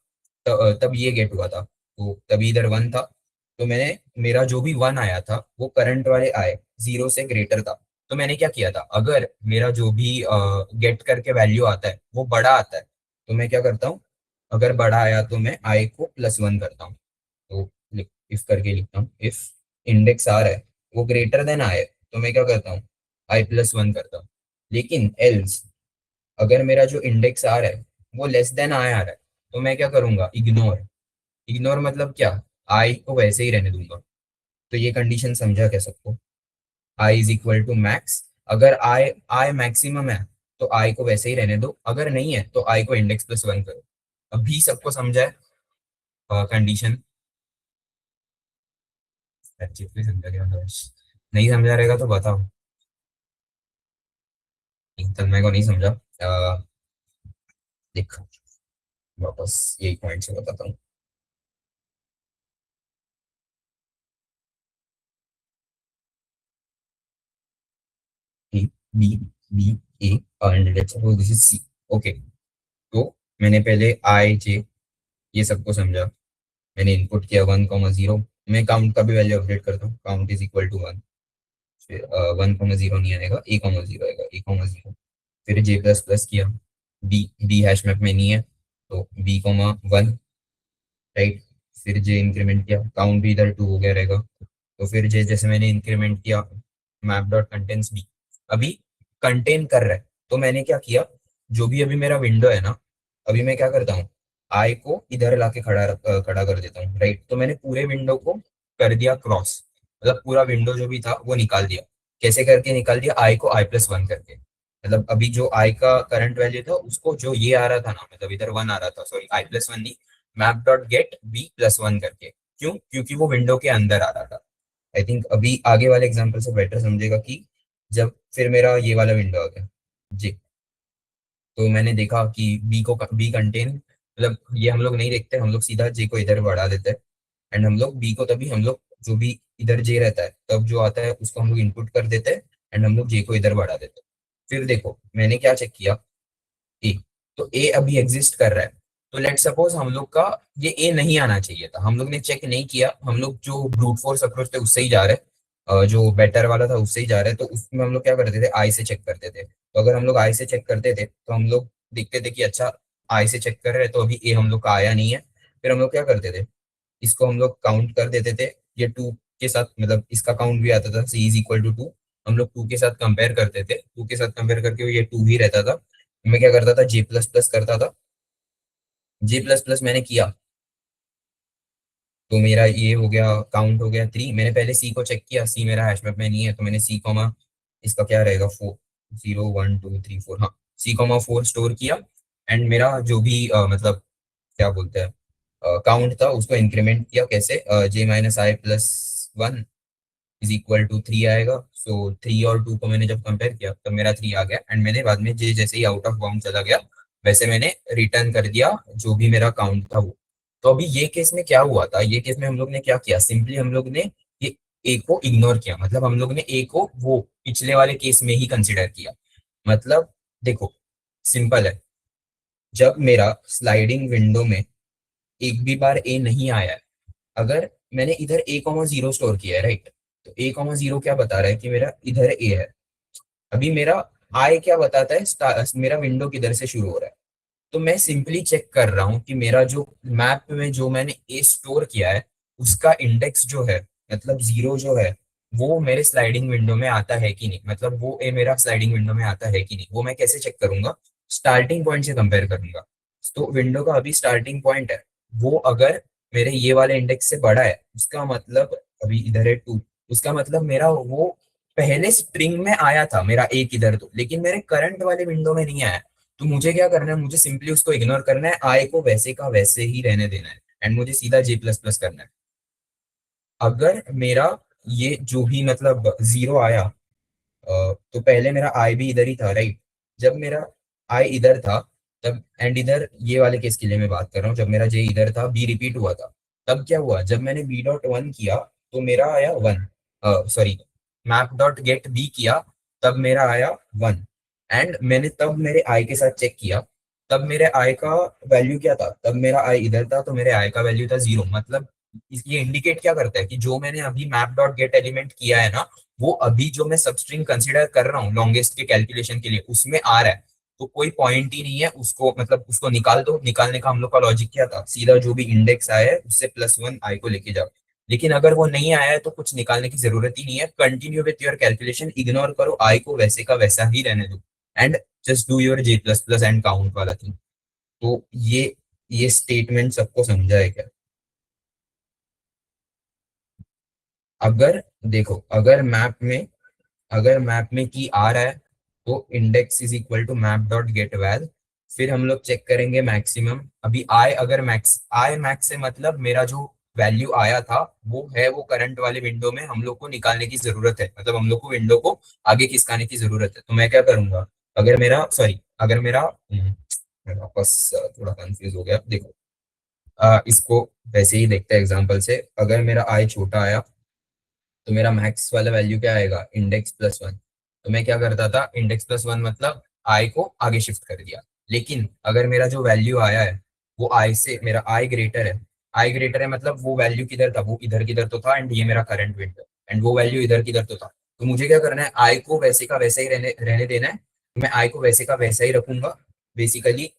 [SPEAKER 3] तब ये गेट हुआ था, तो तभी इधर वन था, तो मैंने मेरा जो भी वन आया था वो करंट वाले आए जीरो से ग्रेटर था, तो मैंने क्या किया था, अगर मेरा जो भी गेट करके वैल्यू आता है वो बड़ा आता है तो मैं क्या करता हूँ, अगर बड़ा आया तो मैं आई को +1 करता हूँ, तो इफ करके लिखता हूँ, इफ इंडेक्स आ रहा है वो ग्रेटर देन आई तो मैं क्या करता हूँ, I+1 करता हूँ। लेकिन एल्स अगर मेरा जो इंडेक्स आ रहा है वो लेस देन आई आ रहा है तो मैं क्या करूंगा, इग्नोर। इग्नोर मतलब क्या, आई को वैसे ही रहने दूंगा। तो ये कंडीशन समझा क्या सबको, आई इज इक्वल टू मैक्स, अगर आई आई मैक्सिमम है तो आई को वैसे ही रहने दो, अगर नहीं है तो आई को इंडेक्स +1 करो। अभी सबको समझा है कंडीशन, अच्छी से समझा गया बस। नहीं समझा रहेगा तो बताओ, तब मेरे को नहीं समझा। देख वापस यही पॉइंट से बताता हूँ। A, B, B, A, and let's suppose this is C. Okay, तो मैंने पहले I, J ये सबको समझा, मैंने इनपुट किया 1,0, मैं काउंट का भी वैल्यू अपडेट करता हूँ, काउंट इज इक्वल टू 1, फिर 1,0 नहीं आएगा, A,0 आएगा, A,0, फिर J प्लस प्लस किया, B हैश मैप में नहीं है तो B,1, राइट, फिर J इंक्रीमेंट किया, काउंट भी इधर 2 हो गया रहेगा, तो फिर जैसे मैंने इंक्रीमेंट किया मैप डॉट कंटेंट्स बी, अभी कंटेन कर रहा है तो मैंने क्या किया, जो भी अभी मेरा विंडो है ना, अभी मैं क्या करता हूँ, आई को इधर लाके खड़ा कर देता हूँ, राइट, तो मैंने पूरे विंडो को कर दिया क्रॉस, मतलब पूरा विंडो जो भी था वो निकाल दिया। कैसे करके निकाल दिया, आई को I+1 करके, मतलब अभी जो आई का करंट वैल्यू था उसको जो ये आ रहा था ना, मतलब इधर 1 आ रहा था, सॉरी I+1 नहीं, मैप डॉट गेट B+1 करके, क्यों, क्योंकि वो विंडो के अंदर आ रहा था। आई थिंक अभी आगे वाले एग्जांपल से बेटर समझेगा कि जब फिर मेरा ये वाला विंडो आ गया जी, तो मैंने देखा कि बी कंटेन, मतलब ये हम लोग नहीं देखते, हम लोग सीधा जे को इधर बढ़ा देते हैं, एंड हम लोग बी को तभी हम लोग जो भी इधर जे रहता है तब जो आता है उसको हम लोग इनपुट कर देते हैं, एंड हम लोग जे को इधर बढ़ा देते हैं। फिर देखो मैंने क्या चेक किया, ए, तो ए अभी एग्जिस्ट कर रहा है, तो लेट सपोज हम लोग का ये ए नहीं आना चाहिए था, हम लोग ने चेक नहीं किया, हम लोग जो ब्रूट फोर्स अप्रोच थे उससे ही जा रहे हैं, जो बेटर वाला था उससे ही जा रहे हैं, तो उसमें हम लोग क्या करते थे, आई से चेक करते थे, तो अगर हम लोग आई से चेक करते थे तो हम लोग देखते थे कि अच्छा आई से चेक कर रहे हैं तो अभी ए हम लोग का आया नहीं है, फिर हम लोग क्या करते थे, इसको हम लोग काउंट कर देते थे, ये 2 के साथ, मतलब इसका काउंट भी आता था, सी इज इक्वल टू 2, हम लोग 2 के साथ कंपेयर करते थे, 2 के साथ कंपेयर करके ये 2 ही रहता था, मैं क्या करता था, J प्लस प्लस करता था, J प्लस प्लस मैंने किया तो मेरा ये हो गया, काउंट हो गया 3, मैंने पहले C को चेक किया, C मेरा हैश मैप में नहीं है तो मैंने C कॉमा इसका क्या रहेगा 4, 0 1 2 3 4, हाँ C,4 स्टोर किया, एंड मेरा जो भी मतलब क्या बोलते हैं काउंट था उसको इंक्रीमेंट किया, कैसे, J-I+1 इज इक्वल टू 3 आएगा, सो 3 और 2 को मैंने जब कंपेयर किया तब मेरा 3 आ गया, एंड मैंने बाद में जे जैसे ही आउट ऑफ बाउंड चला गया वैसे मैंने रिटर्न कर दिया जो भी मेरा काउंट था वो। तो अभी ये केस में क्या हुआ था, ये केस में हम लोग ने क्या किया, सिंपली हम लोग ने ये ए को इग्नोर किया, मतलब हम लोग ने ए को वो पिछले वाले केस में ही कंसिडर किया, मतलब देखो सिंपल है, जब मेरा स्लाइडिंग विंडो में एक भी बार ए नहीं आया है, अगर मैंने इधर A,0 स्टोर किया है, राइट, तो A,0 क्या बता रहा है कि मेरा इधर ए है, अभी मेरा आई क्या बताता है, मेरा विंडो किधर से शुरू हो रहा है, तो मैं सिंपली चेक कर रहा हूँ कि मेरा जो मैप में जो मैंने ए स्टोर किया है उसका इंडेक्स जो है, मतलब 0 जो है वो मेरे स्लाइडिंग विंडो में आता है कि नहीं, मतलब वो ए मेरा स्लाइडिंग विंडो में आता है कि नहीं, वो मैं कैसे चेक करूंगा, स्टार्टिंग पॉइंट से कंपेयर करूंगा, तो विंडो का अभी स्टार्टिंग पॉइंट है वो अगर मेरे ये वाले इंडेक्स से बड़ा है उसका मतलब, अभी इधर है 2, उसका मतलब मेरा वो पहले स्ट्रिंग में आया था मेरा एक इधर, तो लेकिन मेरे करंट वाले विंडो में नहीं आया, तो मुझे क्या करना है, मुझे सिंपली उसको इग्नोर करना है, आई को वैसे का वैसे ही रहने देना है, एंड मुझे सीधा J प्लस प्लस करना है। अगर मेरा ये जो भी मतलब 0 आया, तो पहले मेरा आई भी इधर ही था, राइट, जब मेरा आई इधर था तब, एंड इधर ये वाले केस के लिए मैं बात कर रहा हूँ, जब मेरा जे इधर था बी रिपीट हुआ था, तब क्या हुआ, जब मैंने B.1 किया तो मेरा आया 1, sorry map dot get B किया तब मेरा आया 1, एंड मैंने तब मेरे आई के साथ चेक किया, तब मेरे आई का वैल्यू क्या था, तब मेरा आई इधर था तो मेरे आई का वैल्यू था 0। मतलब ये इंडिकेट क्या करता है कि जो मैंने अभी मैप डॉट गेट एलिमेंट किया है ना, वो अभी जो मैं सबस्ट्रिंग कंसीडर कर रहा हूँ लॉन्गेस्ट के कैलकुलेशन के लिए उसमें आ रहा है। तो कोई पॉइंट ही नहीं है उसको, मतलब उसको निकाल दो। निकालने का हम लोग का लॉजिक क्या था, सीधा जो भी इंडेक्स आया है उससे +1 आई को लेके जाओ। लेकिन अगर वो नहीं आया है तो कुछ निकालने की जरूरत ही नहीं है, continue with your calculation, ignore करो आई को, वैसे का वैसा ही रहने दो and just do your J++ and count वाला थिंग। तो ये स्टेटमेंट सबको समझा है क्या? अगर देखो, अगर मैप में की आ रहा है तो index is equal to map dot get val. फिर हम लोग चेक करेंगे मैक्सिमम। अभी आई, अगर मैक्स से मतलब मेरा जो वैल्यू आया था वो है, वो करंट वाले विंडो में हम लोग को निकालने की जरूरत है, मतलब हम लोग को विंडो को आगे खिसकाने की जरूरत है। तो मैं क्या करूंगा, अगर मेरा सॉरी अगर मेरा मैं वापस थोड़ा कंफ्यूज हो गया। देखो, इसको वैसे ही देखते हैं एग्जांपल से। अगर मेरा आई छोटा आया तो मेरा मैक्स वाला वैल्यू क्या आएगा, इंडेक्स+1। तो मैं क्या करता था, इंडेक्स+1 मतलब आई को आगे शिफ्ट कर दिया। लेकिन अगर मेरा जो वैल्यू आया है वो आई से, मेरा आई ग्रेटर है मतलब वो वैल्यू किधर था, वो इधर किधर तो था, एंड ये मेरा करंट विंडो, एंड वो वैल्यू इधर किधर तो था। तो मुझे क्या करना है, आई को वैसे का वैसा ही रहने रहने देना है। तो मैं आई को वैसे का वैसा ही रखूंगा बेसिकली।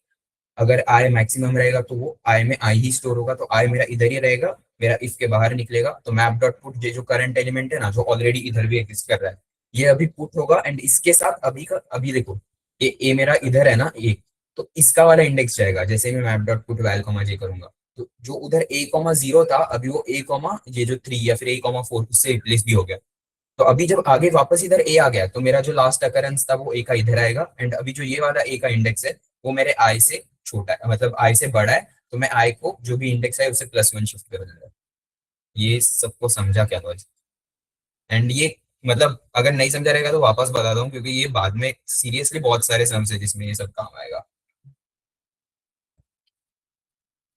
[SPEAKER 3] अगर आई मैक्सिमम रहेगा तो वो आई में आई ही स्टोर होगा, तो आई मेरा इधर ही रहेगा, मेरा इफ के बाहर निकलेगा। तो मैप डॉट पुट, ये जो करंट एलिमेंट है ना, जो ऑलरेडी इधर भी एग्जिस्ट कर रहा है, ये अभी पुट होगा। एंड इसके साथ अभी का अभी देखो, ये ए मेरा इधर है ना ए, तो इसका वाला इंडेक्स जाएगा जैसे मैं map dot put val comma J करूंगा। तो जो उधर a,0 था अभी वो a, ये जो 3 या फिर a,4 उससे रिप्लेस भी हो गया। तो अभी जब आगे वापस इधर ए आ गया तो मेरा जो लास्ट अकरेंस था वो ए का इधर आएगा। एंड अभी जो ये वाला ए का इंडेक्स है वो मेरे आई से छोटा है, मतलब आई से बड़ा है। तो मैं आई को जो भी इंडेक्स है उसे +1 शिफ्ट कर दूंगा। ये सबको समझा क्या लॉजिक? एंड ये मतलब अगर नहीं समझा रहेगा तो वापस बता दूं, क्योंकि ये बाद में सीरियसली बहुत सारे सम्स है जिसमें ये सब काम आएगा।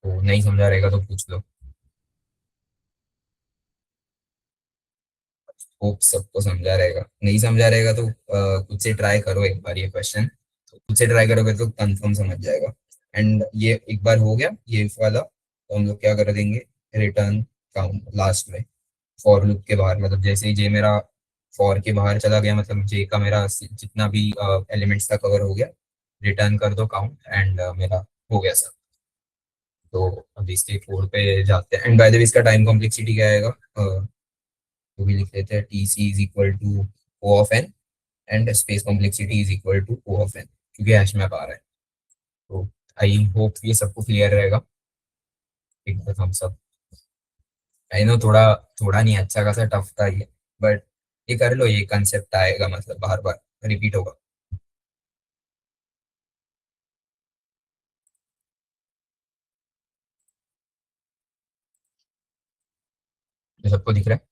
[SPEAKER 3] तो नहीं समझा रहेगा तो पूछ लो। होप सबको समझा रहेगा, नहीं समझा रहेगा तो खुद से ट्राई करो एक बार ये क्वेश्चन। तो खुद से ट्राई करोगे तो कंफर्म समझ जाएगा। एंड ये एक बार हो गया ये वाला, तो हम लोग क्या कर देंगे, रिटर्न काउंट लास्ट में फॉर लूप के बाहर। मतलब जैसे ही जे मेरा फॉर के बाहर चला गया, मतलब जे का मेरा जितना भी एलिमेंट्स था कवर हो गया, रिटर्न कर दो काउंट एंड मेरा हो गया सर। तो अब इसके कोड पे जाते हैं। एंड बाय द वे इसका टाइम कॉम्प्लेक्सिटी क्या आएगा, तो भी लिख लेते हैं T C is equal to O of N and space complexity is equal to O of N, क्योंकि हैश मैप आ रहा है। तो आई होप ये सबको क्लियर रहेगा। एक बार हम सब, आई नो थोड़ा थोड़ा नहीं, अच्छा खासा टफ था ये, बट ये कर लो, ये कंसेप्ट आएगा, मतलब बार बार रिपीट होगा। ये सबको दिख रहा है?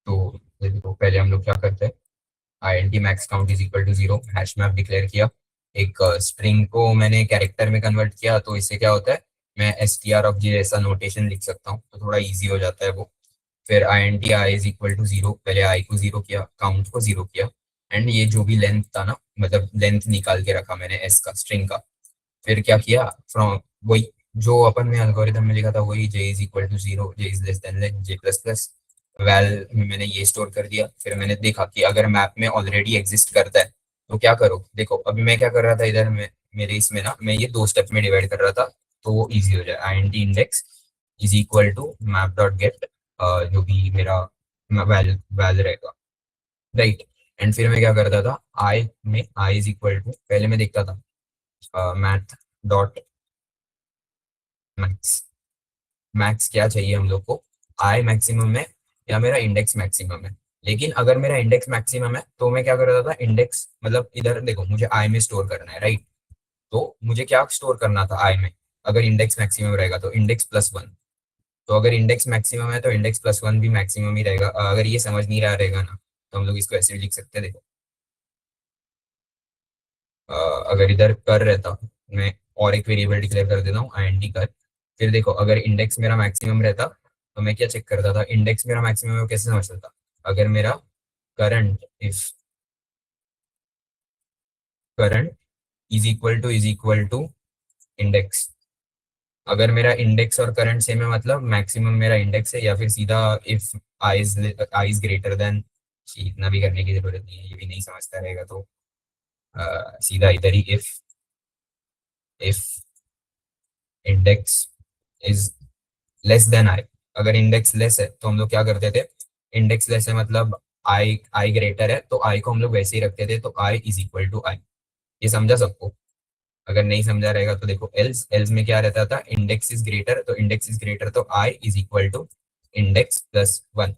[SPEAKER 3] तो देखो पहले हम लोग क्या करते हैं, INT max count is equal to 0, hash map declare किया। एक स्ट्रिंग को मैंने कैरेक्टर में कन्वर्ट किया, तो इससे क्या होता है, मैं str ऑफ जे ऐसा नोटेशन लिख सकता हूँ, तो थोड़ा इजी हो जाता है वो। फिर INT I is equal to 0, पहले आई को 0 किया, काउंट को 0 किया। एंड ये जो भी लेंथ था ना, मतलब लेंथ निकाल के रखा मैंने एस का, स्ट्रिंग का। फिर क्या किया, फ्रॉम वही जो अपन ने एल्गोरिथम में लिखा था वही, J is equal to 0, J is less than len J++। Val में मैंने ये स्टोर कर दिया। फिर मैंने देखा कि अगर मैप में ऑलरेडी एग्जिस्ट करता है तो क्या करो। देखो अभी मैं क्या कर रहा था इधर में, मेरे इसमें ना मैं ये 2 स्टेप में डिवाइड कर रहा था, तो वो इजी हो जाए। INT index is equal to map dot get, जो भी मेरा वैल वैल रहेगा, राइट। एंड फिर मैं क्या करता था, आई में आई इज इक्वल टू, पहले मैं देखता था मैथ डॉट मैक्स, मैक्स क्या चाहिए हम लोग को, आई मैक्सिमम है या मेरा इंडेक्स मैक्सिमम है। लेकिन अगर मेरा इंडेक्स मैक्सिमम है तो मैं क्या करता था, इंडेक्स मतलब इधर देखो मुझे आई में स्टोर करना है, राइट। तो मुझे क्या स्टोर करना था आई में, अगर इंडेक्स मैक्सिमम रहेगा तो इंडेक्स+1। तो अगर इंडेक्स मैक्सिमम है तो इंडेक्स+1 भी मैक्सिमम ही रहेगा। अगर ये समझ नहीं रहा रहेगा ना, तो हम लोग इसको ऐसे भी लिख सकते हैं। देखो अगर इधर कर रहता मैं और एक वेरिएबल डिक्लेयर कर देता हूँ INT कर। फिर देखो अगर इंडेक्स मेरा मैक्सिमम रहता तो मैं क्या चेक करता था, इंडेक्स मेरा मैक्सिमम है वो कैसे समझता था, अगर मेरा current current is equal to index, अगर मेरा इंडेक्स और करंट सेम है मतलब मैक्सिमम मेरा इंडेक्स है, या फिर सीधा if I is greater than, इतना भी करने की जरूरत नहीं है, ये भी नहीं समझता रहेगा तो सीधा इधर ही if index is less than I, अगर इंडेक्स लेस है तो हम लोग क्या करते थे, इंडेक्स लेस है मतलब आई ग्रेटर है तो आई को हम लोग वैसे ही रखते थे, तो आई इज इक्वल टू आई। ये समझा सबको? अगर नहीं समझा रहेगा तो देखो, एल्स एल्स में क्या रहता था, इंडेक्स इज ग्रेटर, तो इंडेक्स इज ग्रेटर तो I is equal to index plus one.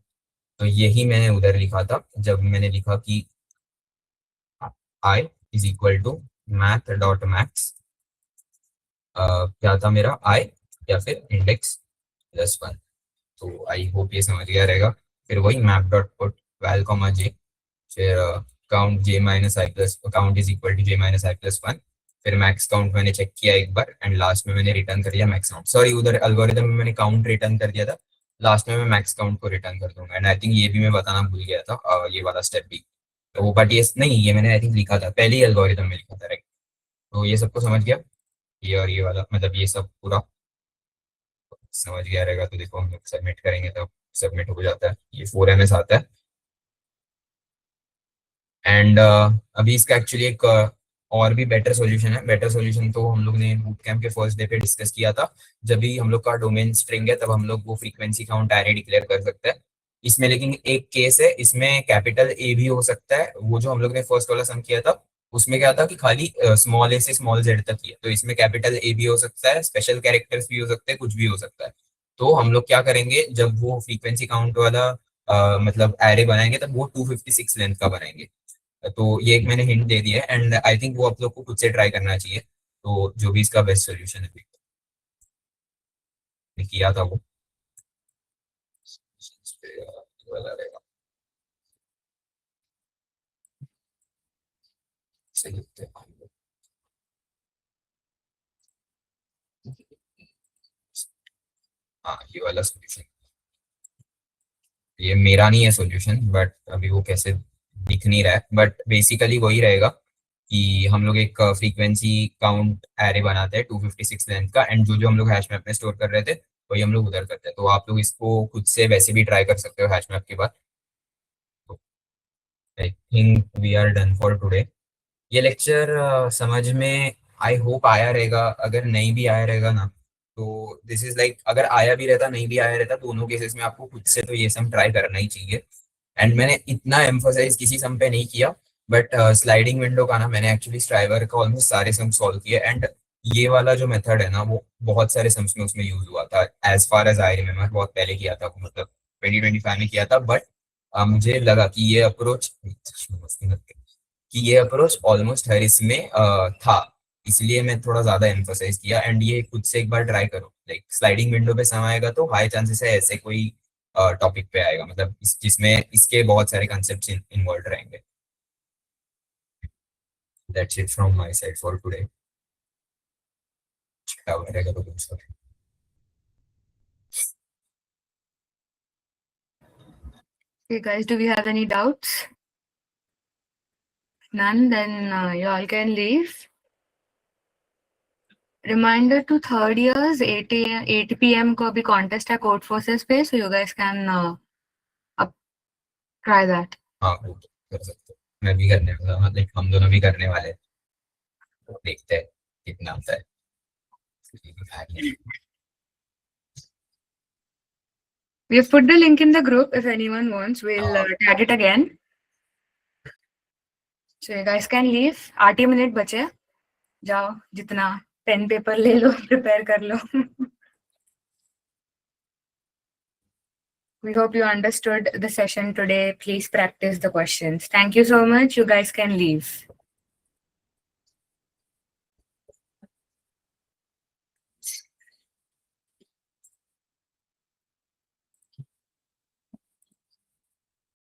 [SPEAKER 3] तो यही मैंने उधर लिखा था जब मैंने लिखा कि I is equal to math dot max, क्या था मेरा आई या फिर इंडेक्स प्लस वन। तो आई होप ये समझ गया रहेगा। फिर वही map dot put val comma J, फिर count J minus I plus, count is equal to J minus I plus one, फिर मैक्स काउंट मैंने चेक किया एक बार एंड लास्ट में मैंने रिटर्न कर दिया मैक्स काउंट। सॉरी, उधर एल्गोरिथम में मैंने काउंट रिटर्न कर दिया था, लास्ट में मैं मैक्स काउंट को रिटर्न कर दूंगा। एंड आई थिंक ये भी मैं बताना भूल गया था, ये वाला स्टेप भी। तो बट ये नहीं, ये मैंने आई थिंक लिखा था पहले ही एल्गोरिथम में लिखा था, राइट? तो ये सबको समझ गया, ये और ये वाला मतलब ये सब पूरा समझ गया रहेगा। तो देखो हम लोग सबमिट करेंगे तब सबमिट हो जाता है, ये 4ms आता है। एंड अभी इसका एक्चुअली एक और भी बेटर सॉल्यूशन है। बेटर सॉल्यूशन तो हम लोग ने बूट कैंप के फर्स्ट डे पे डिस्कस किया था, जब भी हम लोग का डोमेन स्ट्रिंग है तब हम लोग वो फ्रीक्वेंसी काउंट एरे डिक्लेयर कर सकते हैं। इसमें लेकिन एक केस है, इसमें कैपिटल ए भी हो सकता है। वो जो हम लोग ने फर्स्ट वाला सम किया था उसमें क्या था कि खाली स्मॉल ए से स्मॉल जेड तक ही है, तो इसमें कैपिटल ए भी हो सकता है, स्पेशल कैरेक्टर्स भी हो सकते हैं, कुछ भी हो सकता है। तो हम लोग क्या करेंगे, जब वो फ्रीक्वेंसी काउंट वाला मतलब एरे बनाएंगे तब वो 256 लेंथ का बनाएंगे। तो ये एक मैंने हिंट दे दिया है एंड आई थिंक वो आप लोग को खुद से ट्राई करना चाहिए। तो जो भी इसका बेस्ट सोल्यूशन है किया था वो वाला रहेगा। सही होते हैं। हाँ, ये वाला सोल्यूशन, ये मेरा नहीं है सॉल्यूशन, बट अभी वो कैसे दिख नहीं रहा है, बट बेसिकली वही रहेगा कि हम लोग एक फ्रीक्वेंसी काउंट एरे बनाते हैं 256 लेंथ का, एंड जो जो हम लोग हैश मैप में स्टोर कर रहे थे वही हम लोग उधर करते हैं। तो आप लोग इसको खुद से वैसे भी ट्राई कर सकते हो हैश मैप के बाद। I think we are done for today. ये लेक्चर समझ में आई होप आया रहेगा, अगर नहीं भी आया रहेगा ना तो दिस इज लाइक, अगर आया भी रहता नहीं भी आया रहता, दोनों केसेस में आपको खुद से तो ये सम ट्राई करना ही चाहिए। एंड मैंने इतना एम्फोसाइज किसी सम पे नहीं किया, बट स्लाइडिंग विंडो का ना मैंने एक्चुअली स्ट्राइवर का ऑलमोस्ट सारे सम सॉल्व किए, एंड ये वाला जो मेथड है ना वो बहुत सारे सम्स में उसमें यूज हुआ था। As far as I remember बहुत पहले किया था, मतलब 2025 में किया था, बट मुझे लगा कि ये अप्रोच ऑलमोस्ट हर इसमें था, इसलिए मैं थोड़ा ज्यादा एम्फोसाइज किया। एंड ये खुद से एक बार ट्राई करो, लाइक स्लाइडिंग विंडो पे सम आएगा तो हाई चांसेस है ऐसे कोई टॉपिक पे आएगा, मतलब जिसमें इसके बहुत सारे कंसेप्ट इन्वॉल्व रहेंगे। That's it from my side for today. रहेगा तो कुछ
[SPEAKER 1] Okay, guys, do we have any doubts? None? Then you all can leave. Reminder to third years, 8 p.m. को अभी contest है Code Forces पे, so you guys can try that.
[SPEAKER 3] हाँ, वो कर सकते हो। मैं भी करने वाला हूँ, लाइक हम दोनों भी करने वाले हैं। तो देखते हैं कितना आता है।
[SPEAKER 1] We have put the link in the group if anyone wants. We'll tag it again. So you guys can leave. 8 minute बचे, जाओ जितना पेन पेपर ले लो, prepare कर लो. We hope you understood the session today. Please practice the questions. Thank you so much. You guys can leave.